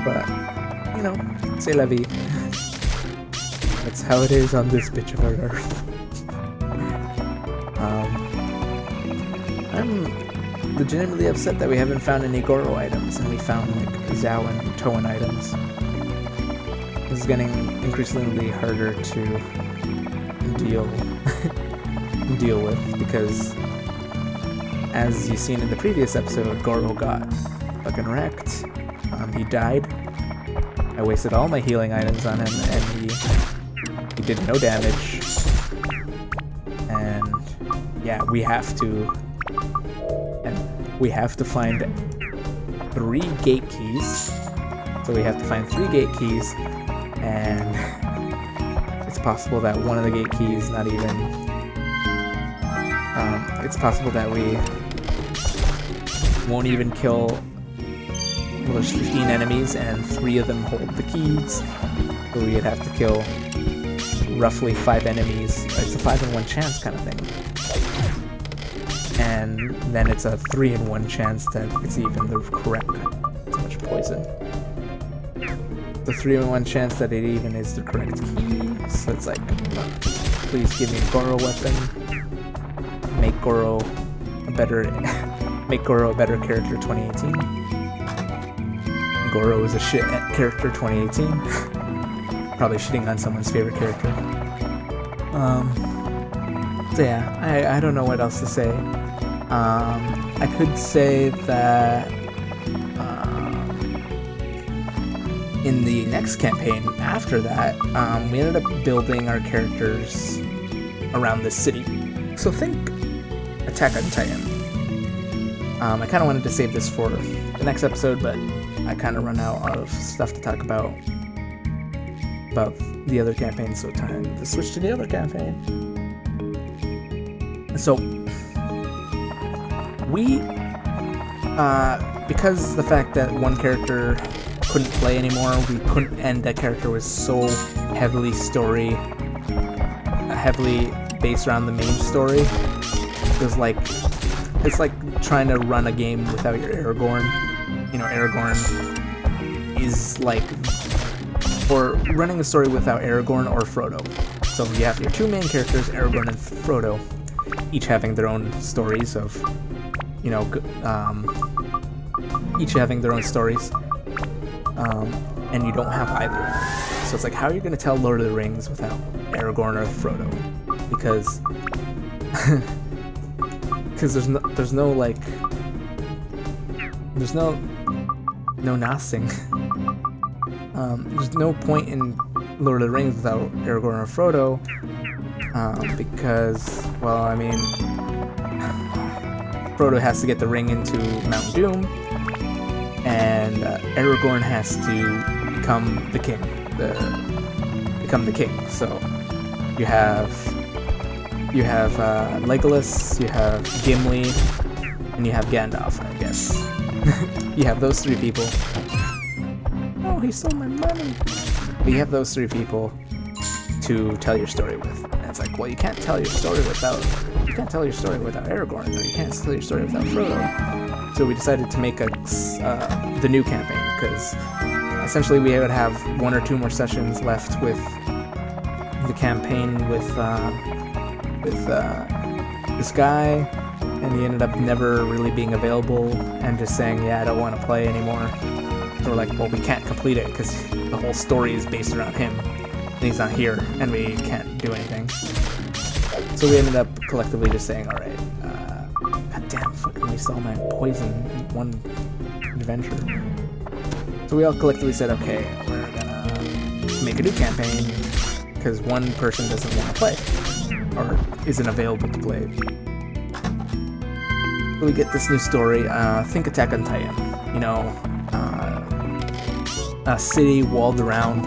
But, you know, c'est la vie. That's how it is on this bitch of an earth. I'm legitimately upset that we haven't found any Goro items, and we found like Zhao and Toan items. This is getting increasingly harder to deal with, because as you've seen in the previous episode, Goro got fucking wrecked. He died. I wasted all my healing items on him, and he did no damage. And yeah, we have to find 3 gate keys. So we have to find 3 gate keys, and it's possible that one of the gate keys not even it's possible that we won't even kill. Well, there's 15 enemies and 3 of them hold the keys, so we'd have to kill roughly 5 enemies. It's a 5 in 1 chance kind of thing, and then it's a 3 in 1 chance that it's even the correct. Too much poison. The 3 in 1 chance that it even is the correct key. So it's like, please give me a Goro weapon. Make Goro a better character 2018. Goro is a shit character 2018. Probably shitting on someone's favorite character. So yeah, I don't know what else to say. I could say that in the next campaign after that, we ended up building our characters around the city. So think Attack on Titan. I kind of wanted to save this for the next episode, but I kind of run out of stuff to talk about the other campaign, so time to switch to the other campaign. So we, because the fact that one character couldn't play anymore, and that character was so heavily based around the main story. It's like trying to run a game without your Aragorn. You know, Aragorn is like, or running a story without Aragorn or Frodo. So you have your 2 main characters, Aragorn and Frodo, each having their own stories of, you know, each having their own stories. And you don't have either. So it's like, how are you going to tell Lord of the Rings without Aragorn or Frodo? Because there's no nothing. There's no point in Lord of the Rings without Aragorn or Frodo, because, well, I mean, Frodo has to get the ring into Mount Doom, and Aragorn has to become the king. So you have Legolas, you have Gimli, and you have Gandalf, I guess. You have those 3 people. Oh, he stole my money. But you have those 3 people to tell your story with. And it's like, well, you can't tell your story without Aragorn, or you can't tell your story without Frodo. So we decided to make the new campaign, because essentially we would have 1 or 2 more sessions left with the campaign with this guy, and he ended up never really being available and just saying, yeah, I don't want to play anymore. So we're like, well, we can't complete it because the whole story is based around him, and he's not here, and we can't do anything. So we ended up collectively just saying, all right, god damn, fucking waste all my poison in one adventure. So we all collectively said, okay, we're gonna make a new campaign because one person doesn't want to play or isn't available to play. So we get this new story. Think Attack on Titan. You know, a city walled around,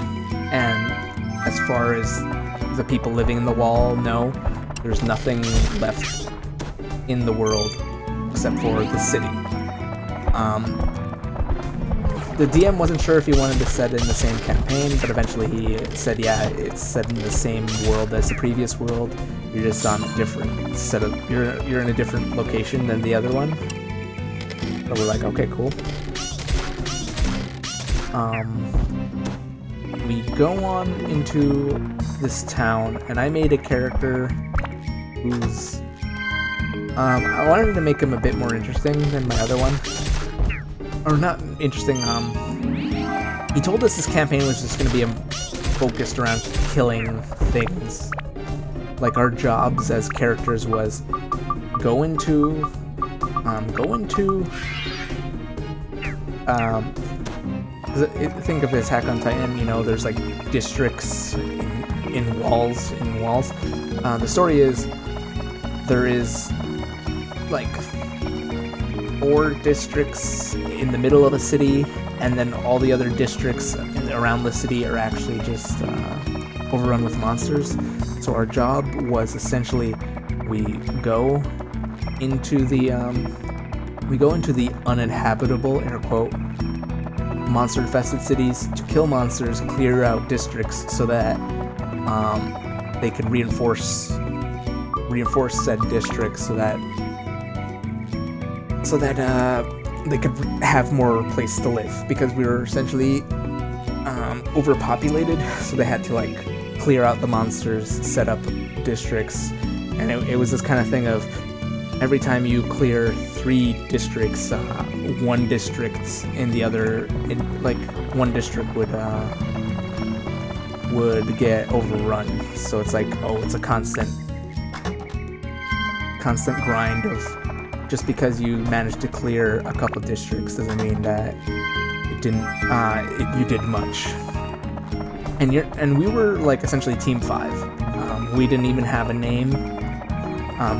and as far as the people living in the wall know, there's nothing left in the world except for the city. The DM wasn't sure if he wanted to set it in the same campaign, but eventually he said, yeah, it's set in the same world as the previous world. You're just on a different set of, you're in a different location than the other one. So we're like, okay, cool. We go on into this town, and I made a character who's, I wanted to make him a bit more interesting than my other one. Or not interesting, he told us this campaign was just going to be focused around killing things. Like, our jobs as characters was go into think of Attack on Titan, you know, there's like districts in walls. The story is there is like 4 districts in the middle of a city, and then all the other districts around the city are actually just overrun with monsters. So our job was essentially we go into the uninhabitable, air quote, monster-infested cities to kill monsters, clear out districts so that they could reinforce said districts so that they could have more place to live, because we were essentially overpopulated, so they had to like clear out the monsters, set up districts, and it was this kind of thing of every time you clear 3 districts, one district in the other, one district would get overrun. So it's like, oh, it's a constant grind of, just because you managed to clear a couple districts doesn't mean that it didn't you did much. And we were like essentially Team 5. We didn't even have a name.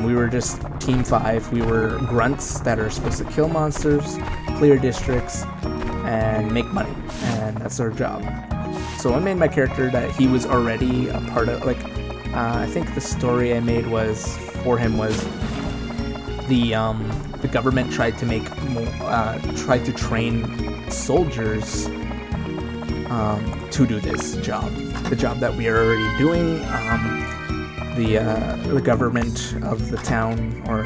We were just Team 5. We were grunts that are supposed to kill monsters, clear districts, and make money. And that's our job. So I made my character that he was already a part of, like, I think the story I made was, for him was, the government tried to make more, tried to train soldiers to do this job, the job that we are already doing. The government of the town, or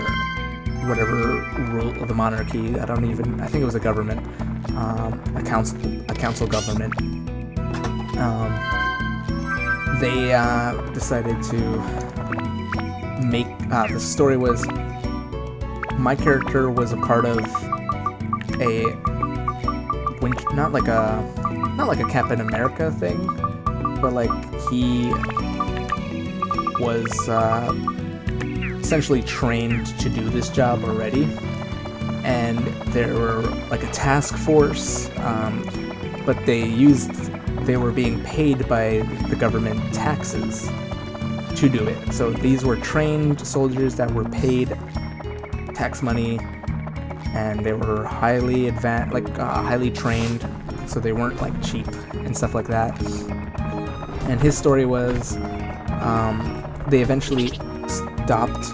whatever rule of the monarchy, I think it was a government, a council government. They decided to make, the story was, my character was a part of not like a Captain America thing, but like he was essentially trained to do this job already, and there were like a task force, but they were being paid by the government taxes to do it. So these were trained soldiers that were paid tax money, and they were highly advanced, highly trained, so they weren't like cheap and stuff like that. And his story was, they eventually stopped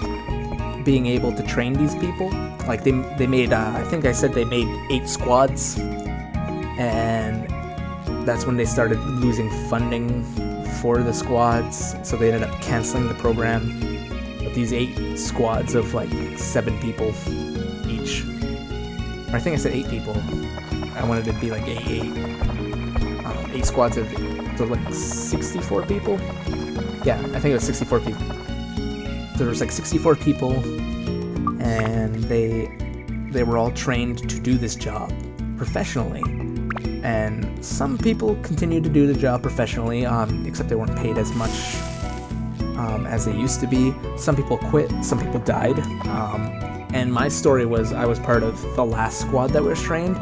being able to train these people. Like they made, I think I said they made 8 squads, and that's when they started losing funding for the squads, so they ended up canceling the program. But these 8 squads of like 7 people each, or I think I said 8 people, I wanted it to be like 8 squads of, so like 64 people. Yeah, I think it was 64 people. So there was like 64 people, and they were all trained to do this job professionally. And some people continued to do the job professionally, except they weren't paid as much as they used to be. Some people quit, some people died. And my story was I was part of the last squad that was trained.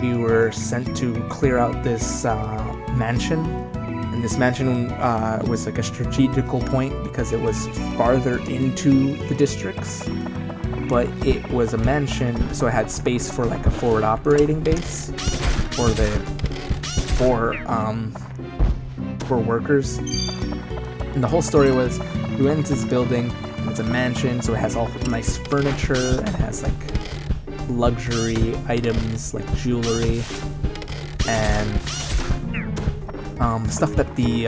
We were sent to clear out this mansion. And this mansion was like a strategical point because it was farther into the districts. But it was a mansion, so it had space for like a forward operating base for workers. And the whole story was we went into this building, and it's a mansion, so it has all nice furniture and it has like luxury items like jewelry and stuff that the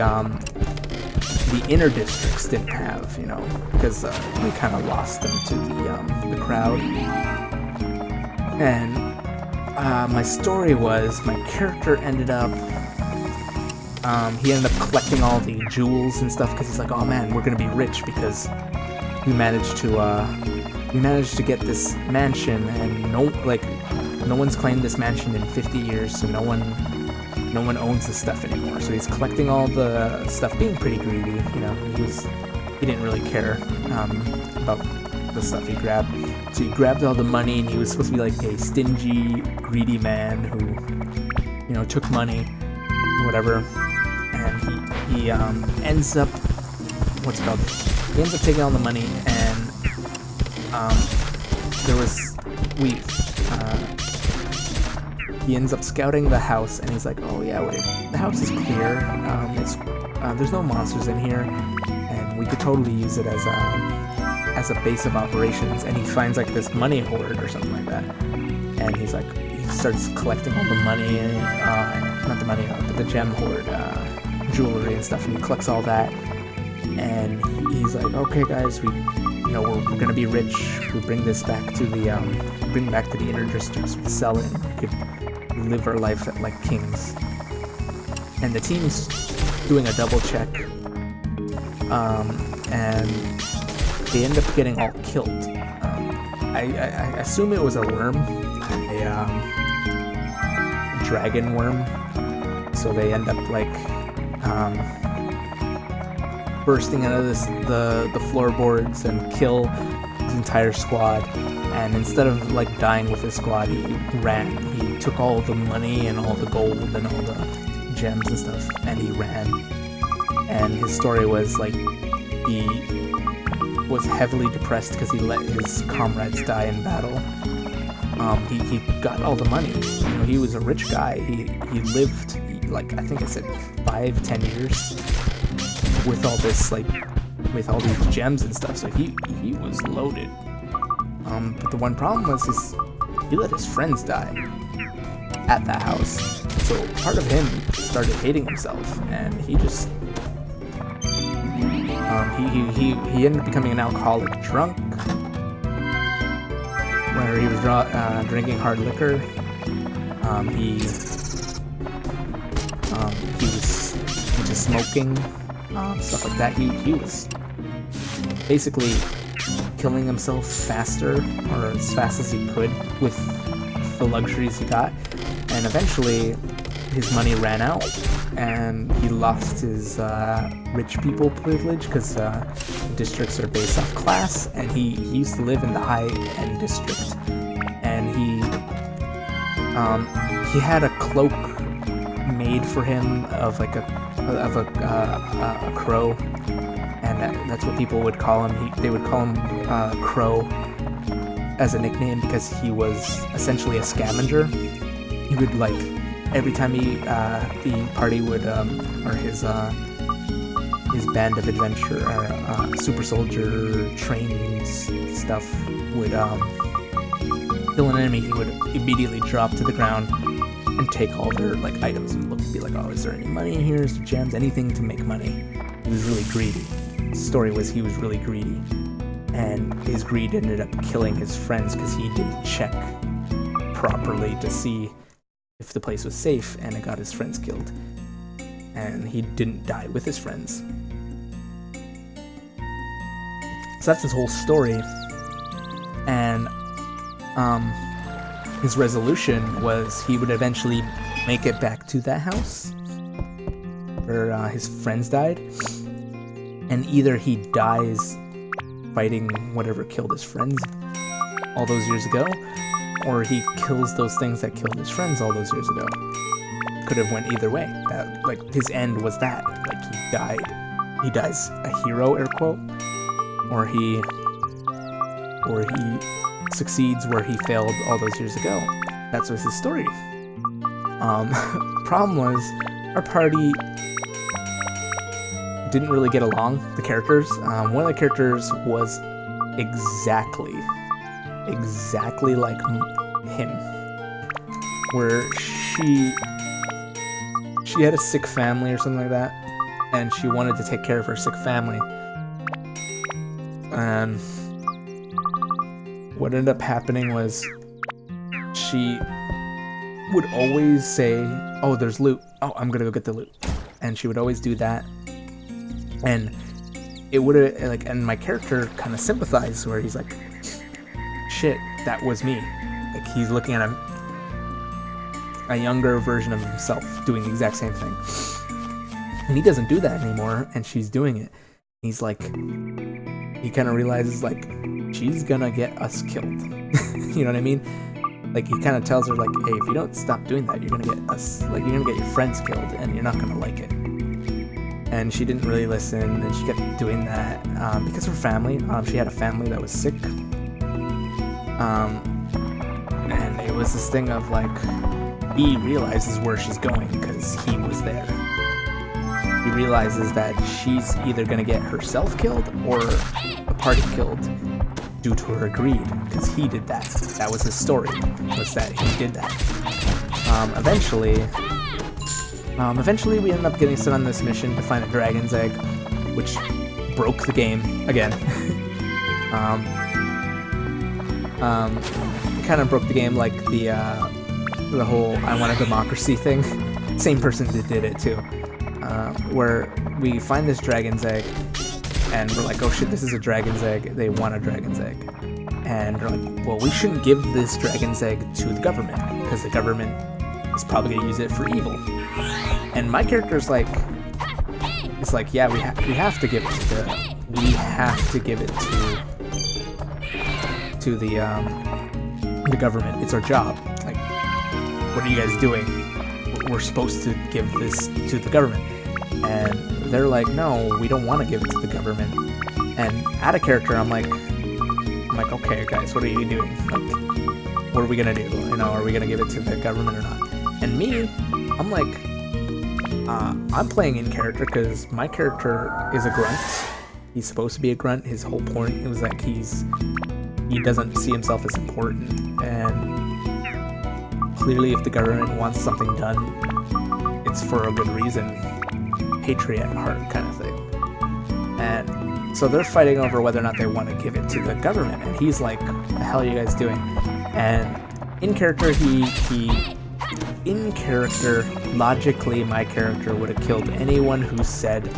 inner districts didn't have, you know, because we kind of lost them to the crowd. And my story was my character ended up he ended up collecting all the jewels and stuff because he's like, oh man, we're gonna be rich because we managed to get this mansion, and no one's claimed this mansion in 50 years, so no one owns this stuff anymore. So he's collecting all the stuff, being pretty greedy, you know. He didn't really care about the stuff he grabbed. So he grabbed all the money, and he was supposed to be like a stingy, greedy man who, you know, took money, whatever. And he ends up, he ends up taking all the money, and he ends up scouting the house, and he's like, oh yeah, wait, the house is clear, there's no monsters in here, and we could totally use it as a base of operations. And he finds like this money hoard or something like that, and he starts collecting all the money, not the money hoard, but the gem hoard, jewelry and stuff, and he collects all that. And he's like, okay guys, we're gonna be rich. We bring this back to the inner districts. We sell it. We could live our life like kings. And the team's doing a double check, and they end up getting all killed. I assume it was a worm, a dragon worm. So they end up like bursting out of the floorboards and kill his entire squad. And instead of like dying with his squad, he ran. He took all the money and all the gold and all the gems and stuff, and he ran. And his story was like he was heavily depressed because he let his comrades die in battle. He got all the money. You know, he was a rich guy. He lived like, I think I said 5-10 years with all this, like, with all these gems and stuff. So he was loaded. But the one problem was he let his friends die at that house. So part of him started hating himself, and he just he ended up becoming an alcoholic drunk, where he was drinking hard liquor. He was into smoking, stuff like that. He was basically killing himself faster, or as fast as he could, with the luxuries he got. And eventually his money ran out, and he lost his rich people privilege, because districts are based off class, and he used to live in the high-end district. And he had a cloak made for him of like a crow, and that's what people would call him. They would call him Crow as a nickname, because he was essentially a scavenger. He would, like, every time the party would or his band of adventure or super soldier trained stuff would kill an enemy, he would immediately drop to the ground and take all their like items and be like, oh, is there any money in here? Is there gems? Anything to make money. He was really greedy. The story was he was really greedy, and his greed ended up killing his friends because he didn't check properly to see if the place was safe, and it got his friends killed. And he didn't die with his friends. So that's his whole story. And his resolution was he would eventually make it back to that house where his friends died, and either he dies fighting whatever killed his friends all those years ago, or he kills those things that killed his friends all those years ago. Could have went either way. That, like, his end was that. Like, he dies a hero, air quote, or he succeeds where he failed all those years ago. That was his story. Problem was, our party didn't really get along, the characters. One of the characters was exactly like him, where she had a sick family or something like that, and she wanted to take care of her sick family. And what ended up happening was she would always say, "Oh, there's loot. Oh, I'm gonna go get the loot," and she would always do that. And it would like, and my character kind of sympathized, where he's like, "Shit, that was me." Like, he's looking at a younger version of himself doing the exact same thing, and he doesn't do that anymore. And she's doing it. He's like, he kind of realizes, like, she's gonna get us killed. You know what I mean? Like, he kind of tells her, like, hey, if you don't stop doing that, you're gonna get us, like, you're gonna get your friends killed, and you're not gonna like it. And she didn't really listen, and she kept doing that because of her family. She had a family that was sick. And it was this thing of, like, he realizes where she's going because he was there. He realizes that she's either going to get herself killed or the party killed due to her greed, because he did that. That was his story, was that he did that. Eventually we ended up getting sent on this mission to find a dragon's egg, which broke the game again. It kind of broke the game, like the whole "I want a democracy" thing. Same person that did it too. Where we find this dragon's egg, and we're like, "Oh shit, this is a dragon's egg. They want a dragon's egg." And we're like, "Well, we shouldn't give this dragon's egg to the government, because the government is probably going to use it for evil." And my character's like, it's like, "Yeah, we have to give it to the government. It's our job. Like, what are you guys doing? We're supposed to give this to the government." And they're like, "No, we don't want to give it to the government." And out of character, I'm like, "Okay, guys, what are you doing? Like, what are we gonna do? You know, are we gonna give it to the government or not?" And me, I'm like, I'm playing in character because my character is a grunt. He's supposed to be a grunt. His whole point was like he doesn't see himself as important, and clearly, if the government wants something done, it's for a good reason. Patriot heart kind of thing. And so they're fighting over whether or not they want to give it to the government, and he's like, "What the hell are you guys doing?" And in character, logically, my character would have killed anyone who said,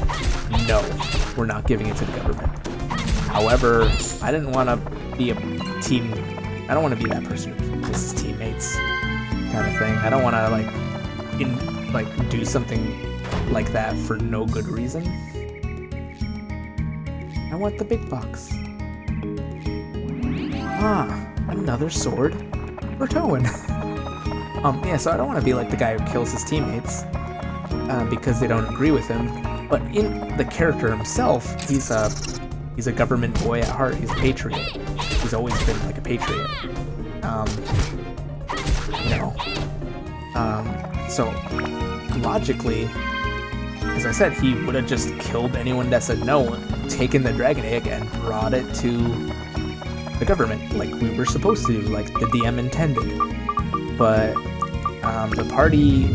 "No, we're not giving it to the government." However, I didn't want to be I don't want to be that person who kills his teammates kind of thing. I don't want to do something like that for no good reason. I want the big box. Another sword for Towen. Yeah, so I don't want to be like the guy who kills his teammates because they don't agree with him. But in the character himself, he's a government boy at heart. He's a patriot. He's always been like a patriot. So logically, as I said, he would have just killed anyone that said no, taken the dragon egg and brought it to the government like we were supposed to, like the DM intended. But the party,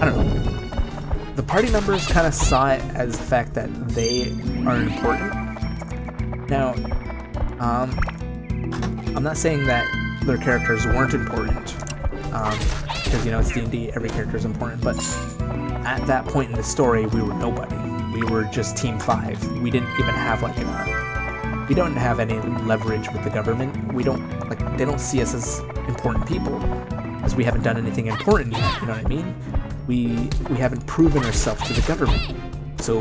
I don't know, the party members kind of saw it as the fact that they are important. Now, I'm not saying that their characters weren't important, because, you know, it's D&D, every character is important, but at that point in the story, we were nobody. We were just Team 5. We didn't even have, like, we don't have any leverage with the government. We don't, like, they don't see us as important people, because we haven't done anything important yet, you know what I mean? We haven't proven ourselves to the government. So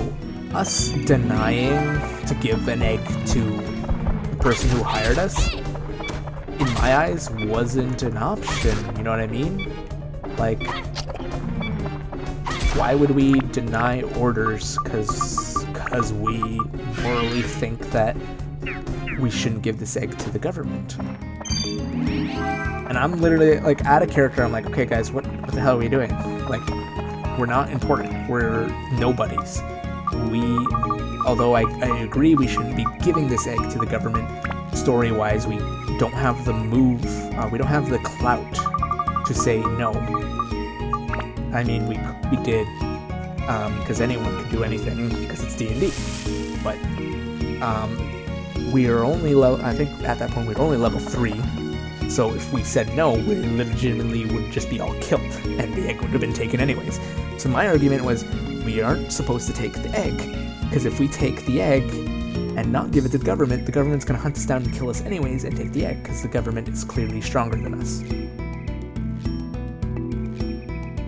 us denying to give an egg to the person who hired us, in my eyes, wasn't an option, you know what I mean? Like, why would we deny orders because we morally think that we shouldn't give this egg to the government? And I'm literally, like, out of character. I'm like, okay guys, what the hell are we doing? Like, we're not important. We're nobodies. Although I agree we shouldn't be giving this egg to the government, story-wise, we don't have the move, we don't have the clout to say no. I mean, we did, because anyone can do anything, because it's D&D. But, we are only I think at that point we were only level 3. So if we said no, we legitimately would just be all killed, and the egg would have been taken anyways. So my argument was, we aren't supposed to take the egg, because if we take the egg and not give it to the government's going to hunt us down and kill us anyways and take the egg, because the government is clearly stronger than us.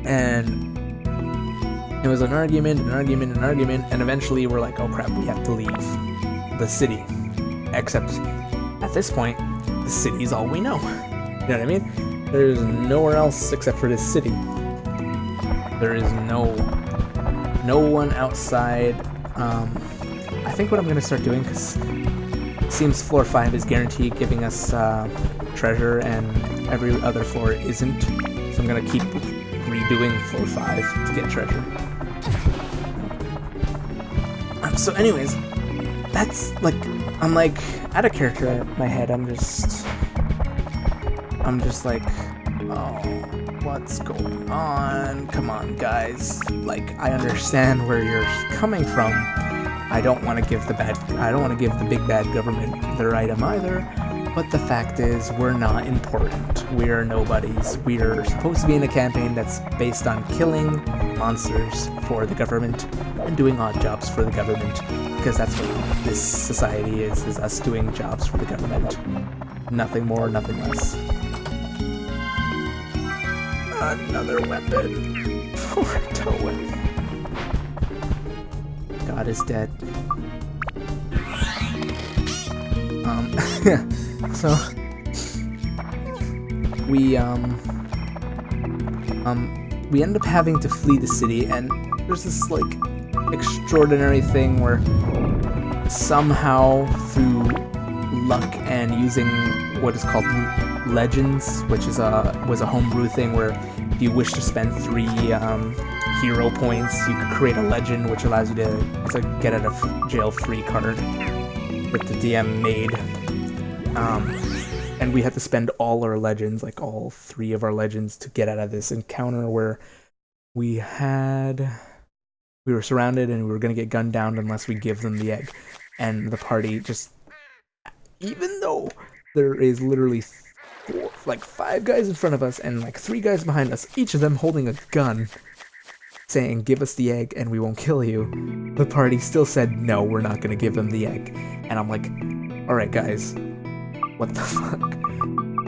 And it was an argument, and eventually we're like, oh crap, we have to leave the city. Except, at this point, the city is all we know. You know what I mean? There's nowhere else except for this city. There is no one outside. I think what I'm going to start doing, because it seems floor 5 is guaranteed giving us treasure and every other floor isn't. So I'm going to keep redoing floor 5 to get treasure. So anyways, that's like, I'm like out of character in my head. I'm just like, oh, what's going on? Come on, guys. Like, I understand where you're coming from. I don't want to give the big bad government their item either. But the fact is, we're not important. We are nobodies. We are supposed to be in a campaign that's based on killing monsters for the government and doing odd jobs for the government, because that's what this society is us doing jobs for the government. Nothing more, nothing less. Another weapon. Poor Towen. God is dead. So we end up having to flee the city, and there's this like extraordinary thing where somehow through luck and using what is called legends, which is was a homebrew thing where if you wish to spend 3 hero points, you could create a legend which allows you to, it's a get out of jail free card that the DM made. And we had to spend all our legends, like all 3 of our legends, to get out of this encounter where we were surrounded and we were going to get gunned down unless we give them the egg. And the party just, even though there is literally 5 guys in front of us and like 3 guys behind us, each of them holding a gun, saying, give us the egg and we won't kill you, the party still said, no, we're not going to give them the egg. And I'm like, alright guys, what the fuck?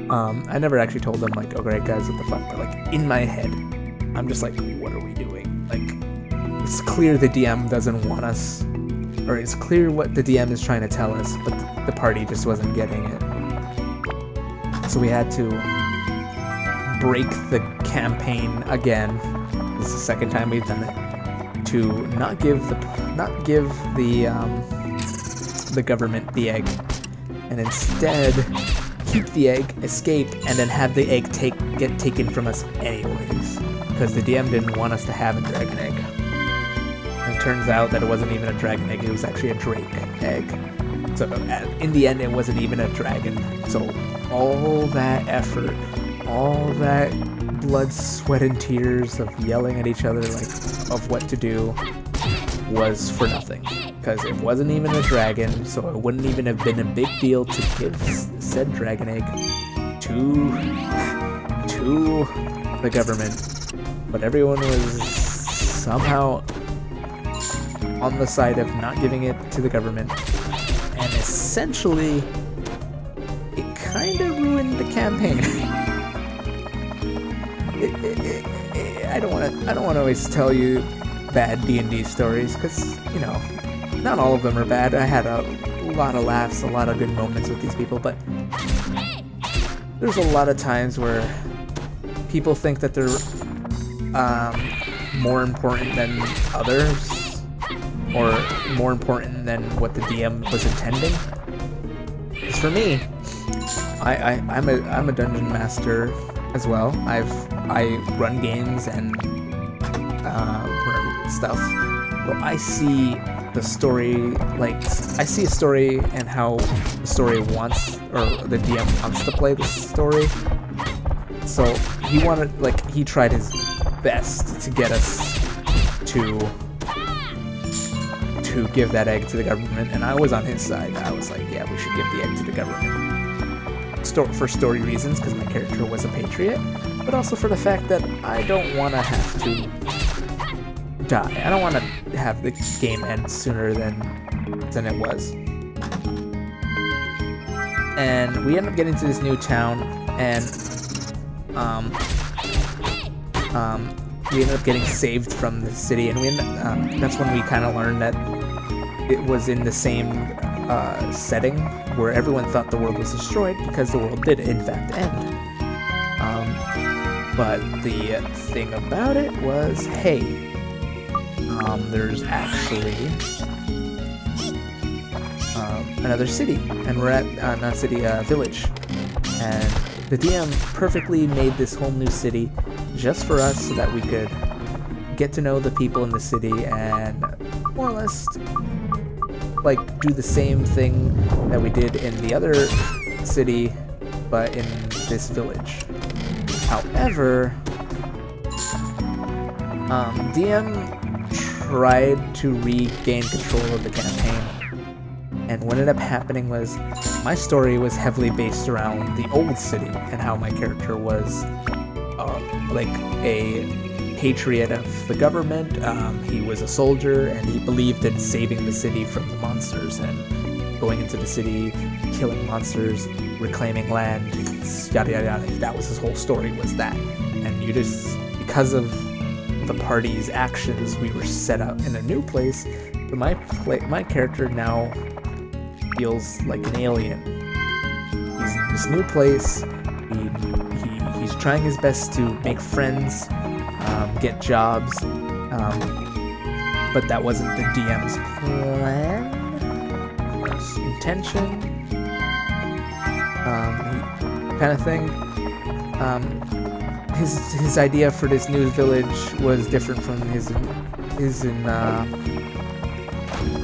I never actually told them, like, alright guys, what the fuck? But like, in my head, I'm just like, what are we doing? Like, it's clear the DM doesn't want us, or it's clear what the DM is trying to tell us, but the party just wasn't getting it. So we had to break the campaign again. This is the second time we've done it, to not give the government the egg, and instead keep the egg, escape, and then have the egg get taken from us anyways, because the DM didn't want us to have a dragon egg. And it turns out that it wasn't even a dragon egg, it was actually a drake egg. So in the end, it wasn't even a dragon. So all that effort, all that blood, sweat, and tears of yelling at each other, like, of what to do, was for nothing. Because it wasn't even a dragon, so it wouldn't even have been a big deal to give said dragon egg to the government. But everyone was somehow on the side of not giving it to the government, and essentially, it kind of ruined the campaign. I don't want to always tell you bad D&D stories, because, you know, not all of them are bad. I had a lot of laughs, a lot of good moments with these people, but there's a lot of times where people think that they're more important than others, or more important than what the DM was intending. Because for me, I'm a dungeon master as well. I run games and run stuff, but I see the story, like, I see a story and how the story wants, or the DM wants to play the story. So he tried his best to get us to give that egg to the government, and I was on his side. I was like, yeah, we should give the egg to the government. For story reasons, because my character was a patriot, but also for the fact that I don't want to have to die. I don't want to have the game end sooner than it was. And we end up getting to this new town, and we ended up getting saved from the city, and that's when we kind of learned that it was in the same setting where everyone thought the world was destroyed, because the world did in fact end. But the thing about it was, hey, there's actually another city, and we're at not city, village, and the DM perfectly made this whole new city just for us so that we could get to know the people in the city and more or less like do the same thing that we did in the other city, but in this village. However, DM tried to regain control of the campaign, and what ended up happening was my story was heavily based around the old city and how my character was like a patriot of the government. He was a soldier, and he believed in saving the city from the monsters and going into the city, killing monsters, reclaiming land, yada yada yada. That was his whole story, was that. And you just, because of the party's actions, we were set up in a new place. But my character now feels like an alien. He's in this new place. He's trying his best to make friends, get jobs, but that wasn't the DM's plan, intention, kind of thing. His idea for this new village was different from his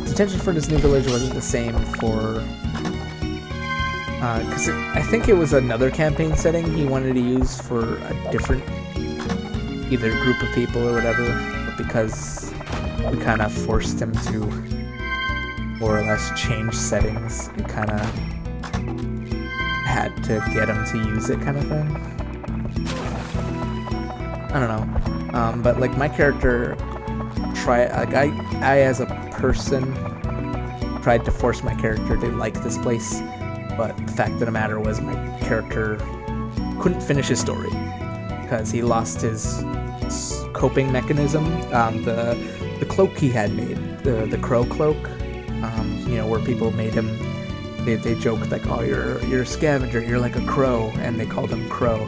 intention for this new village wasn't the same for, because I think it was another campaign setting he wanted to use for a different either group of people or whatever, but because we kind of forced him to more or less change settings, we kind of had to get him to use it, kind of thing. I don't know, but like my character I as a person tried to force my character to like this place, but the fact of the matter was my character couldn't finish his story because he lost his coping mechanism. The cloak he had made, the crow cloak, where people made him, they joked like, oh, you're a scavenger, you're like a crow, and they called him Crow,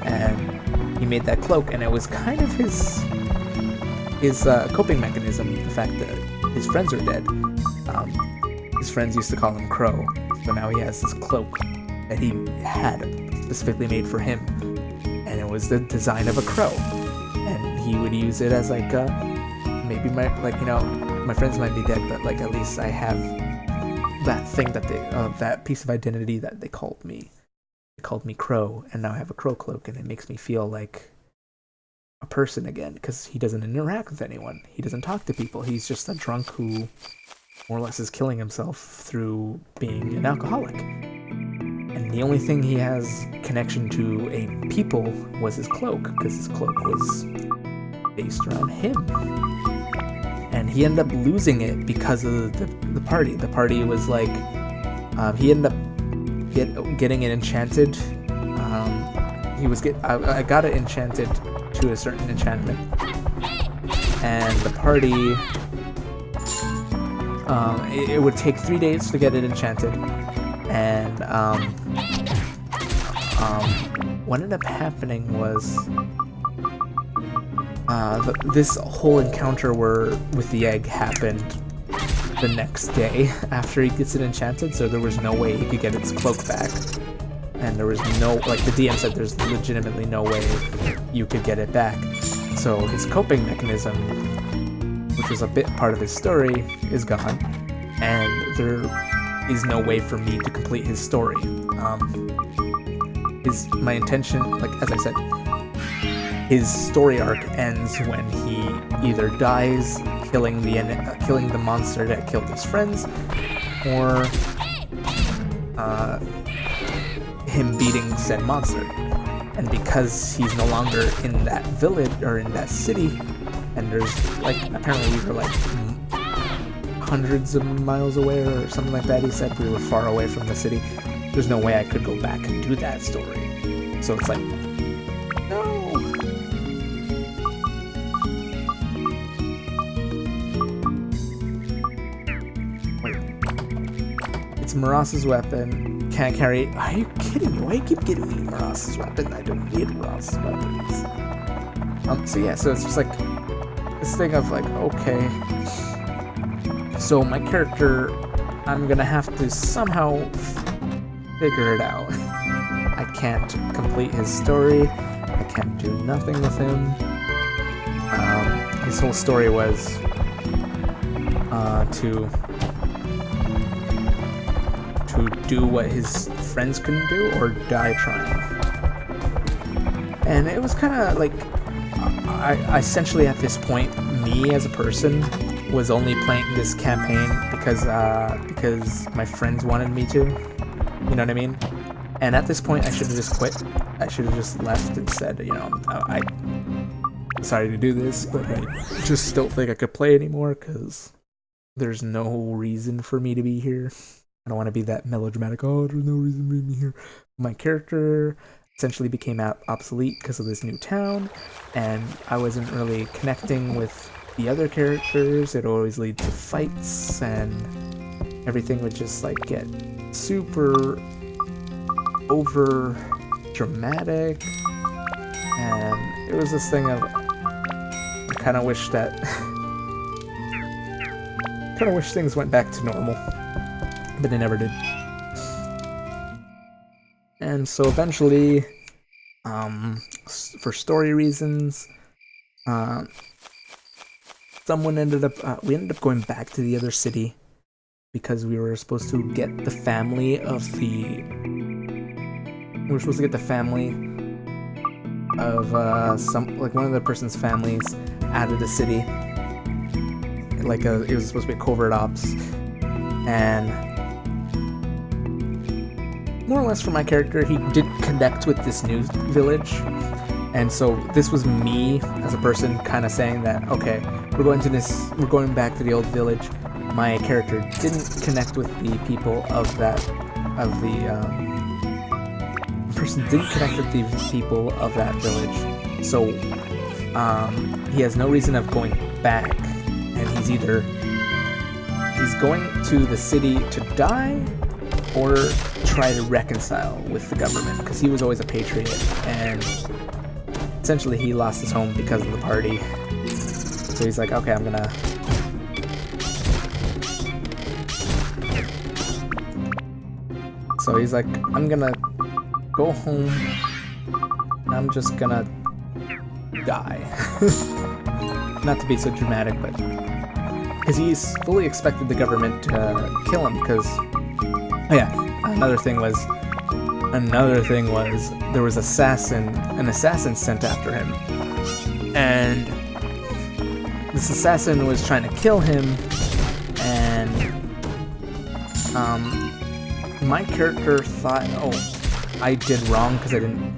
and he made that cloak, and it was kind of his coping mechanism, the fact that his friends are dead. His friends used to call him Crow, so now he has this cloak that he had specifically made for him, and it was the design of a crow, and he would use it as like maybe my friends might be dead, but like at least I have that thing that that piece of identity that they called me. They called me Crow, and now I have a crow cloak, and it makes me feel like a person again, because he doesn't interact with anyone. He doesn't talk to people. He's just a drunk who more or less is killing himself through being an alcoholic. And the only thing he has connection to a people was his cloak, because his cloak was based around him. And he ended up losing it because of the party. The party was like, He ended up getting it enchanted. I got it enchanted to a certain enchantment, and the party. It would take 3 days to get it enchanted, and what ended up happening was this whole encounter with the egg happened the next day after he gets it enchanted, so there was no way he could get its cloak back. And there was no, like the DM said, there's legitimately no way you could get it back. So his coping mechanism, which was a bit part of his story, is gone. And there is no way for me to complete his story. My intention, like as I said, his story arc ends when he either dies killing the monster that killed his friends, or him beating said monster. And because he's no longer in that village or in that city, and there's like apparently we were like hundreds of miles away or something like that, he said we were far away from the city, there's no way I could go back and do that story. So it's like, no. Wait. It's Maras's weapon. Can't carry. Are you kidding me? Why do you keep giving me Maras's weapon? I don't need Maras's weapons. So yeah, so it's just like this thing of like, okay. So my character, I'm gonna have to somehow figure it out. I can't complete his story. I can't do nothing with him. His whole story was to do what his friends couldn't do or die trying. And it was kind of like I essentially at this point, me as a person was only playing this campaign because my friends wanted me to. You know what I mean? And at this point, I should have just quit. I should have just left and said, you know, I'm sorry to do this, but I just don't think I could play anymore because there's no reason for me to be here. I don't want to be that melodramatic, oh, there's no reason for me to be here. My character essentially became obsolete because of this new town, and I wasn't really connecting with the other characters. It always lead to fights, and everything would just like get super over dramatic, and it was this thing of I kind of wish things went back to normal, but they never did. And so eventually, for story reasons, we ended up going back to the other city because we were supposed to get the family of one of the person's families out of the city. It was supposed to be covert ops, and more or less for my character, he did connect with this new village, and so this was me as a person kind of saying that, okay, we're going back to the old village. My character didn't connect with the people didn't connect with the people of that village, so he has no reason of going back, and he's going to the city to die or try to reconcile with the government, because he was always a patriot, and essentially he lost his home because of the party. So he's like, okay, I'm gonna go home, I'm just gonna die. Not to be so dramatic, but because he's fully expected the government to kill him, because another thing was there was an assassin sent after him, and this assassin was trying to kill him, and my character thought, oh, I did wrong because I didn't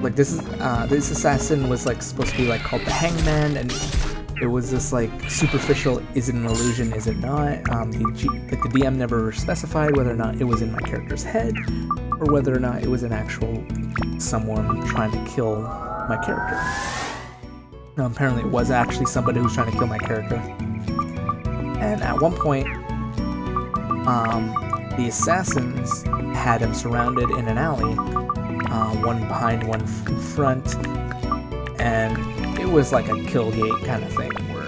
like this assassin was like supposed to be like called the Hangman, and it was this like superficial, is it an illusion, is it not? The DM never specified whether or not it was in my character's head, or whether or not it was an actual someone trying to kill my character. Now apparently it was actually somebody who was trying to kill my character. And at one point, the assassins had him surrounded in an alley, one behind, one in front, and it was like a kill gate kind of thing where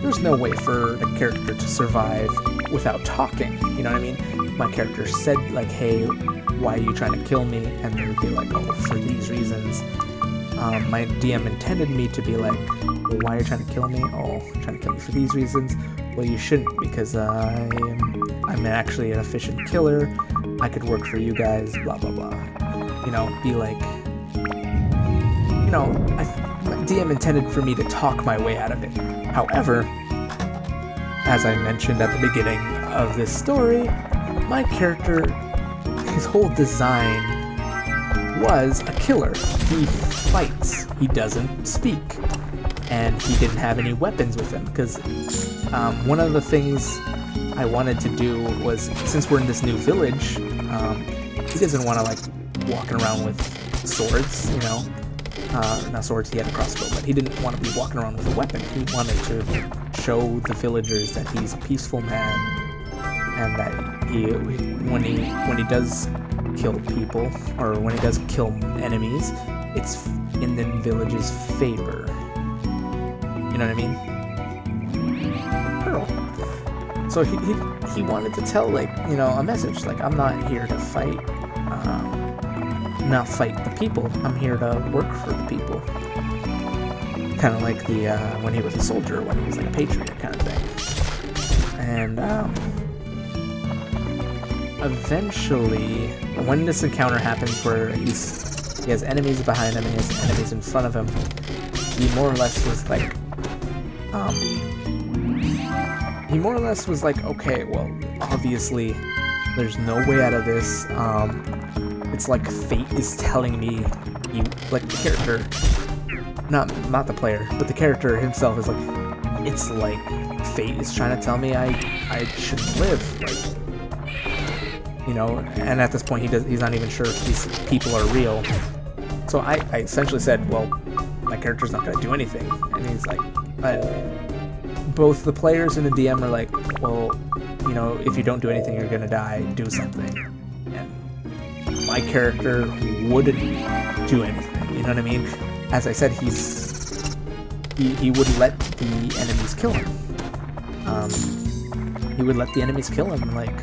there's no way for the character to survive without talking, you know what I mean? My character said like, hey, why are you trying to kill me? And they would be like, oh, for these reasons. My DM intended me to be like, well, why are you trying to kill me? Oh, I'm trying to kill me for these reasons. Well, you shouldn't, because I'm actually an efficient killer. I could work for you guys, blah, blah, blah. You know, be like, you know, my DM intended for me to talk my way out of it. However, as I mentioned at the beginning of this story, my character, his whole design was a killer. He fights, he doesn't speak, and he didn't have any weapons with him, because one of the things I wanted to do was, since we're in this new village, he doesn't want to like walking around with swords, you know, not swords, he had a crossbow, but he didn't want to be walking around with a weapon. He wanted to show the villagers that he's a peaceful man, and that when he does kill people, or when he does kill enemies, it's in the village's favor. You know what I mean? Pearl. So he wanted to tell, like, you know, a message, like, I'm not here to fight, not fight the people. I'm here to work for the people. Kind of like the when he was a soldier, when he was like a patriot kind of thing. And eventually, when this encounter happens where he has enemies behind him and he has enemies in front of him, he more or less was like, okay, well, obviously, there's no way out of this. It's like fate is telling me, like the character, not the player, but the character himself is like, it's like fate is trying to tell me I shouldn't live, like, you know. And at this point, he's not even sure if these people are real. So I essentially said, well, my character's not gonna do anything, and he's like, but both the players and the DM are like, well, you know, if you don't do anything, you're gonna die. Do something. And my character wouldn't do anything. You know what I mean? As I said, he would let the enemies kill him. He would let the enemies kill him. Like,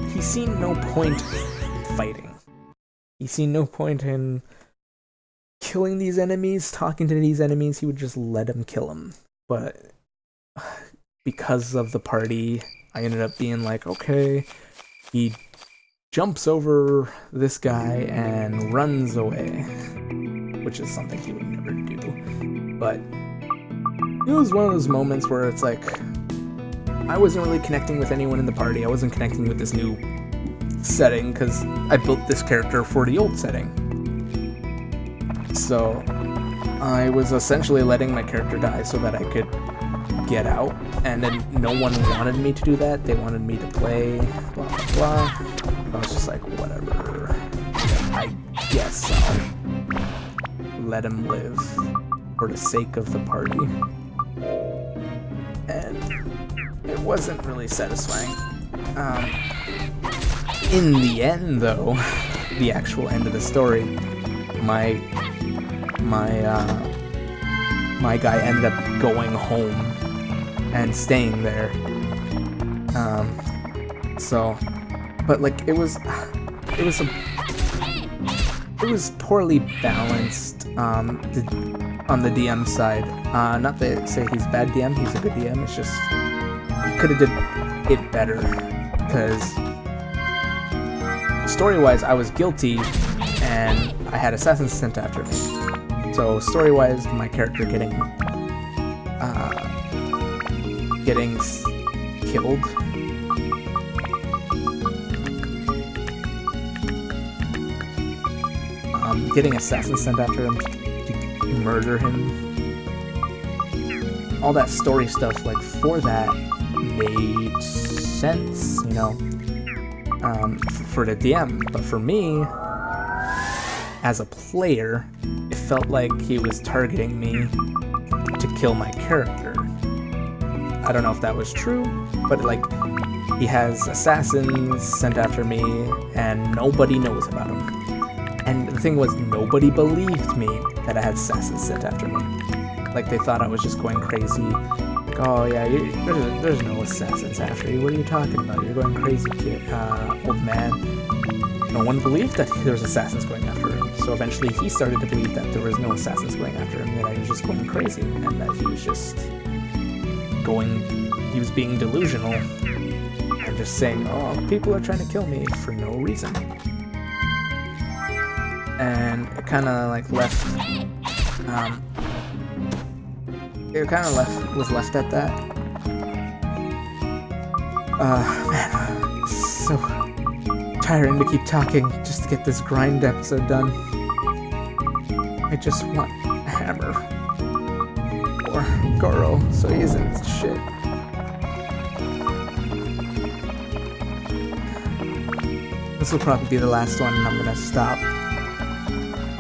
he's seen no point in fighting. He's seen no point in killing these enemies, talking to these enemies. He would just let them kill him. But because of the party, I ended up being like, okay, he jumps over this guy and runs away, which is something he would never do. But it was one of those moments where it's like, I wasn't really connecting with anyone in the party. I wasn't connecting with this new setting because I built this character for the old setting. So I was essentially letting my character die so that I could get out, and then no one wanted me to do that. They wanted me to play, blah, blah, blah. I was just like, whatever. I guess I'll let him live for the sake of the party. And it wasn't really satisfying. In the end, though, the actual end of the story, my guy ended up going home and staying there. But like it was poorly balanced on the DM side. Not to say he's a bad DM, he's a good DM. It's just he could have did it better, because story-wise I was guilty and I had assassins sent after me. So story-wise, my character getting killed getting assassins sent after him to murder him. All that story stuff, like, for that made sense, you know, for the DM. But for me, as a player, it felt like he was targeting me to kill my character. I don't know if that was true, but like, he has assassins sent after me and nobody knows about them. And the thing was, nobody believed me that I had assassins sent after me. Like, they thought I was just going crazy. Like, oh yeah, there's no assassins after you. What are you talking about? You're going crazy, kid, old man. No one believed that there was assassins going after him. So eventually he started to believe that there was no assassins going after him, that I was just going crazy, and that he was just he was being delusional and just saying, oh, people are trying to kill me for no reason. And it kind of like left, was left at that. Man, so tiring to keep talking just to get this grind episode done. I just want a hammer. Or Goro, so he isn't shit. This will probably be the last one and I'm gonna stop.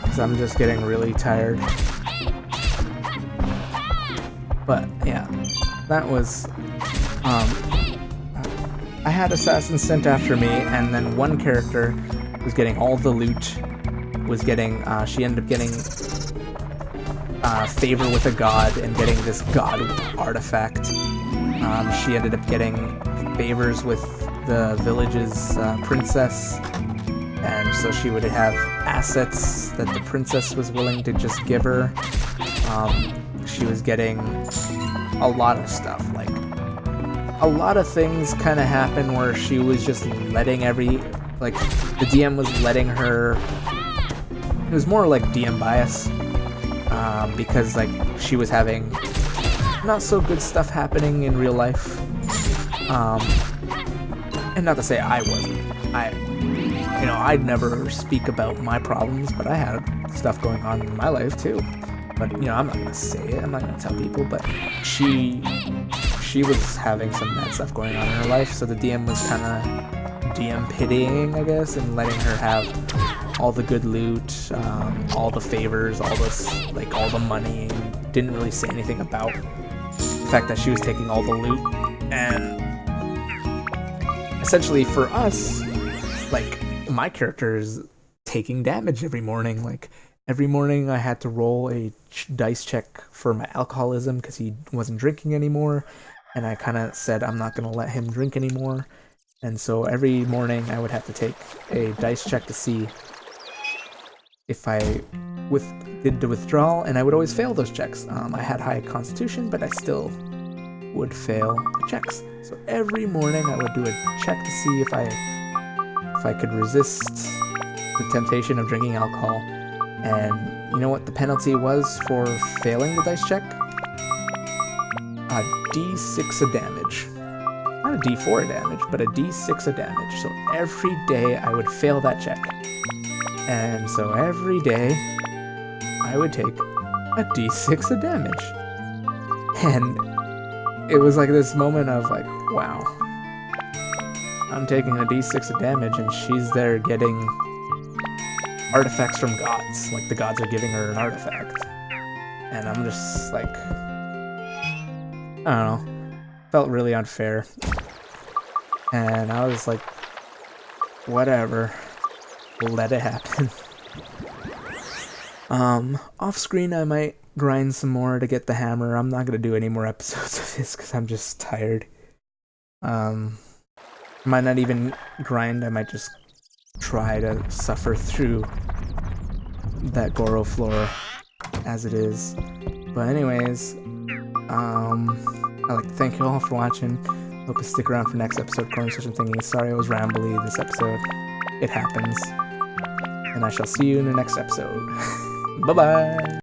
Because I'm just getting really tired. But yeah, that was I had assassins sent after me, and then one character was getting all the loot, was getting, she ended up getting favor with a god and getting this god artifact. She ended up getting favors with the village's princess, and so she would have assets that the princess was willing to just give her. She was getting a lot of stuff, like, a lot of things kind of happened where she was just letting like, the DM was letting her, it was more like DM bias, because, like, she was having not so good stuff happening in real life, and not to say I wasn't, I'd never speak about my problems, but I had stuff going on in my life too. But, I'm not gonna say it, I'm not gonna tell people, but she was having some bad stuff going on in her life, so the DM was kind of DM pitying, I guess, and letting her have all the good loot, all the favors, all the money, and didn't really say anything about the fact that she was taking all the loot. And essentially for us, like, my character is taking damage every morning. Like, every morning I had to roll a dice check for my alcoholism because he wasn't drinking anymore, and I kind of said I'm not going to let him drink anymore. And so every morning I would have to take a dice check to see if I did the withdrawal, and I would always fail those checks. I had high constitution, but I still would fail the checks. So every morning I would do a check to see if I could resist the temptation of drinking alcohol. And you know what the penalty was for failing the dice check? A D6 of damage. Not a D4 of damage, but a D6 of damage. So every day I would fail that check. And so every day I would take a D6 of damage. And it was like this moment of like, wow. I'm taking a D6 of damage and she's there getting artifacts from gods. Like, the gods are giving her an artifact. And I'm just like, I don't know, felt really unfair. And I was like, whatever, let it happen. Off screen I might grind some more to get the hammer. I'm not gonna do any more episodes of this because I'm just tired. Might not even grind, I might just try to suffer through that Goro floor as it is. But anyways, I'd like to thank you all for watching. Hope you stick around for next episode, Corner Session Thingy. Sorry I was rambly this episode. It happens. And I shall see you in the next episode. Bye-bye!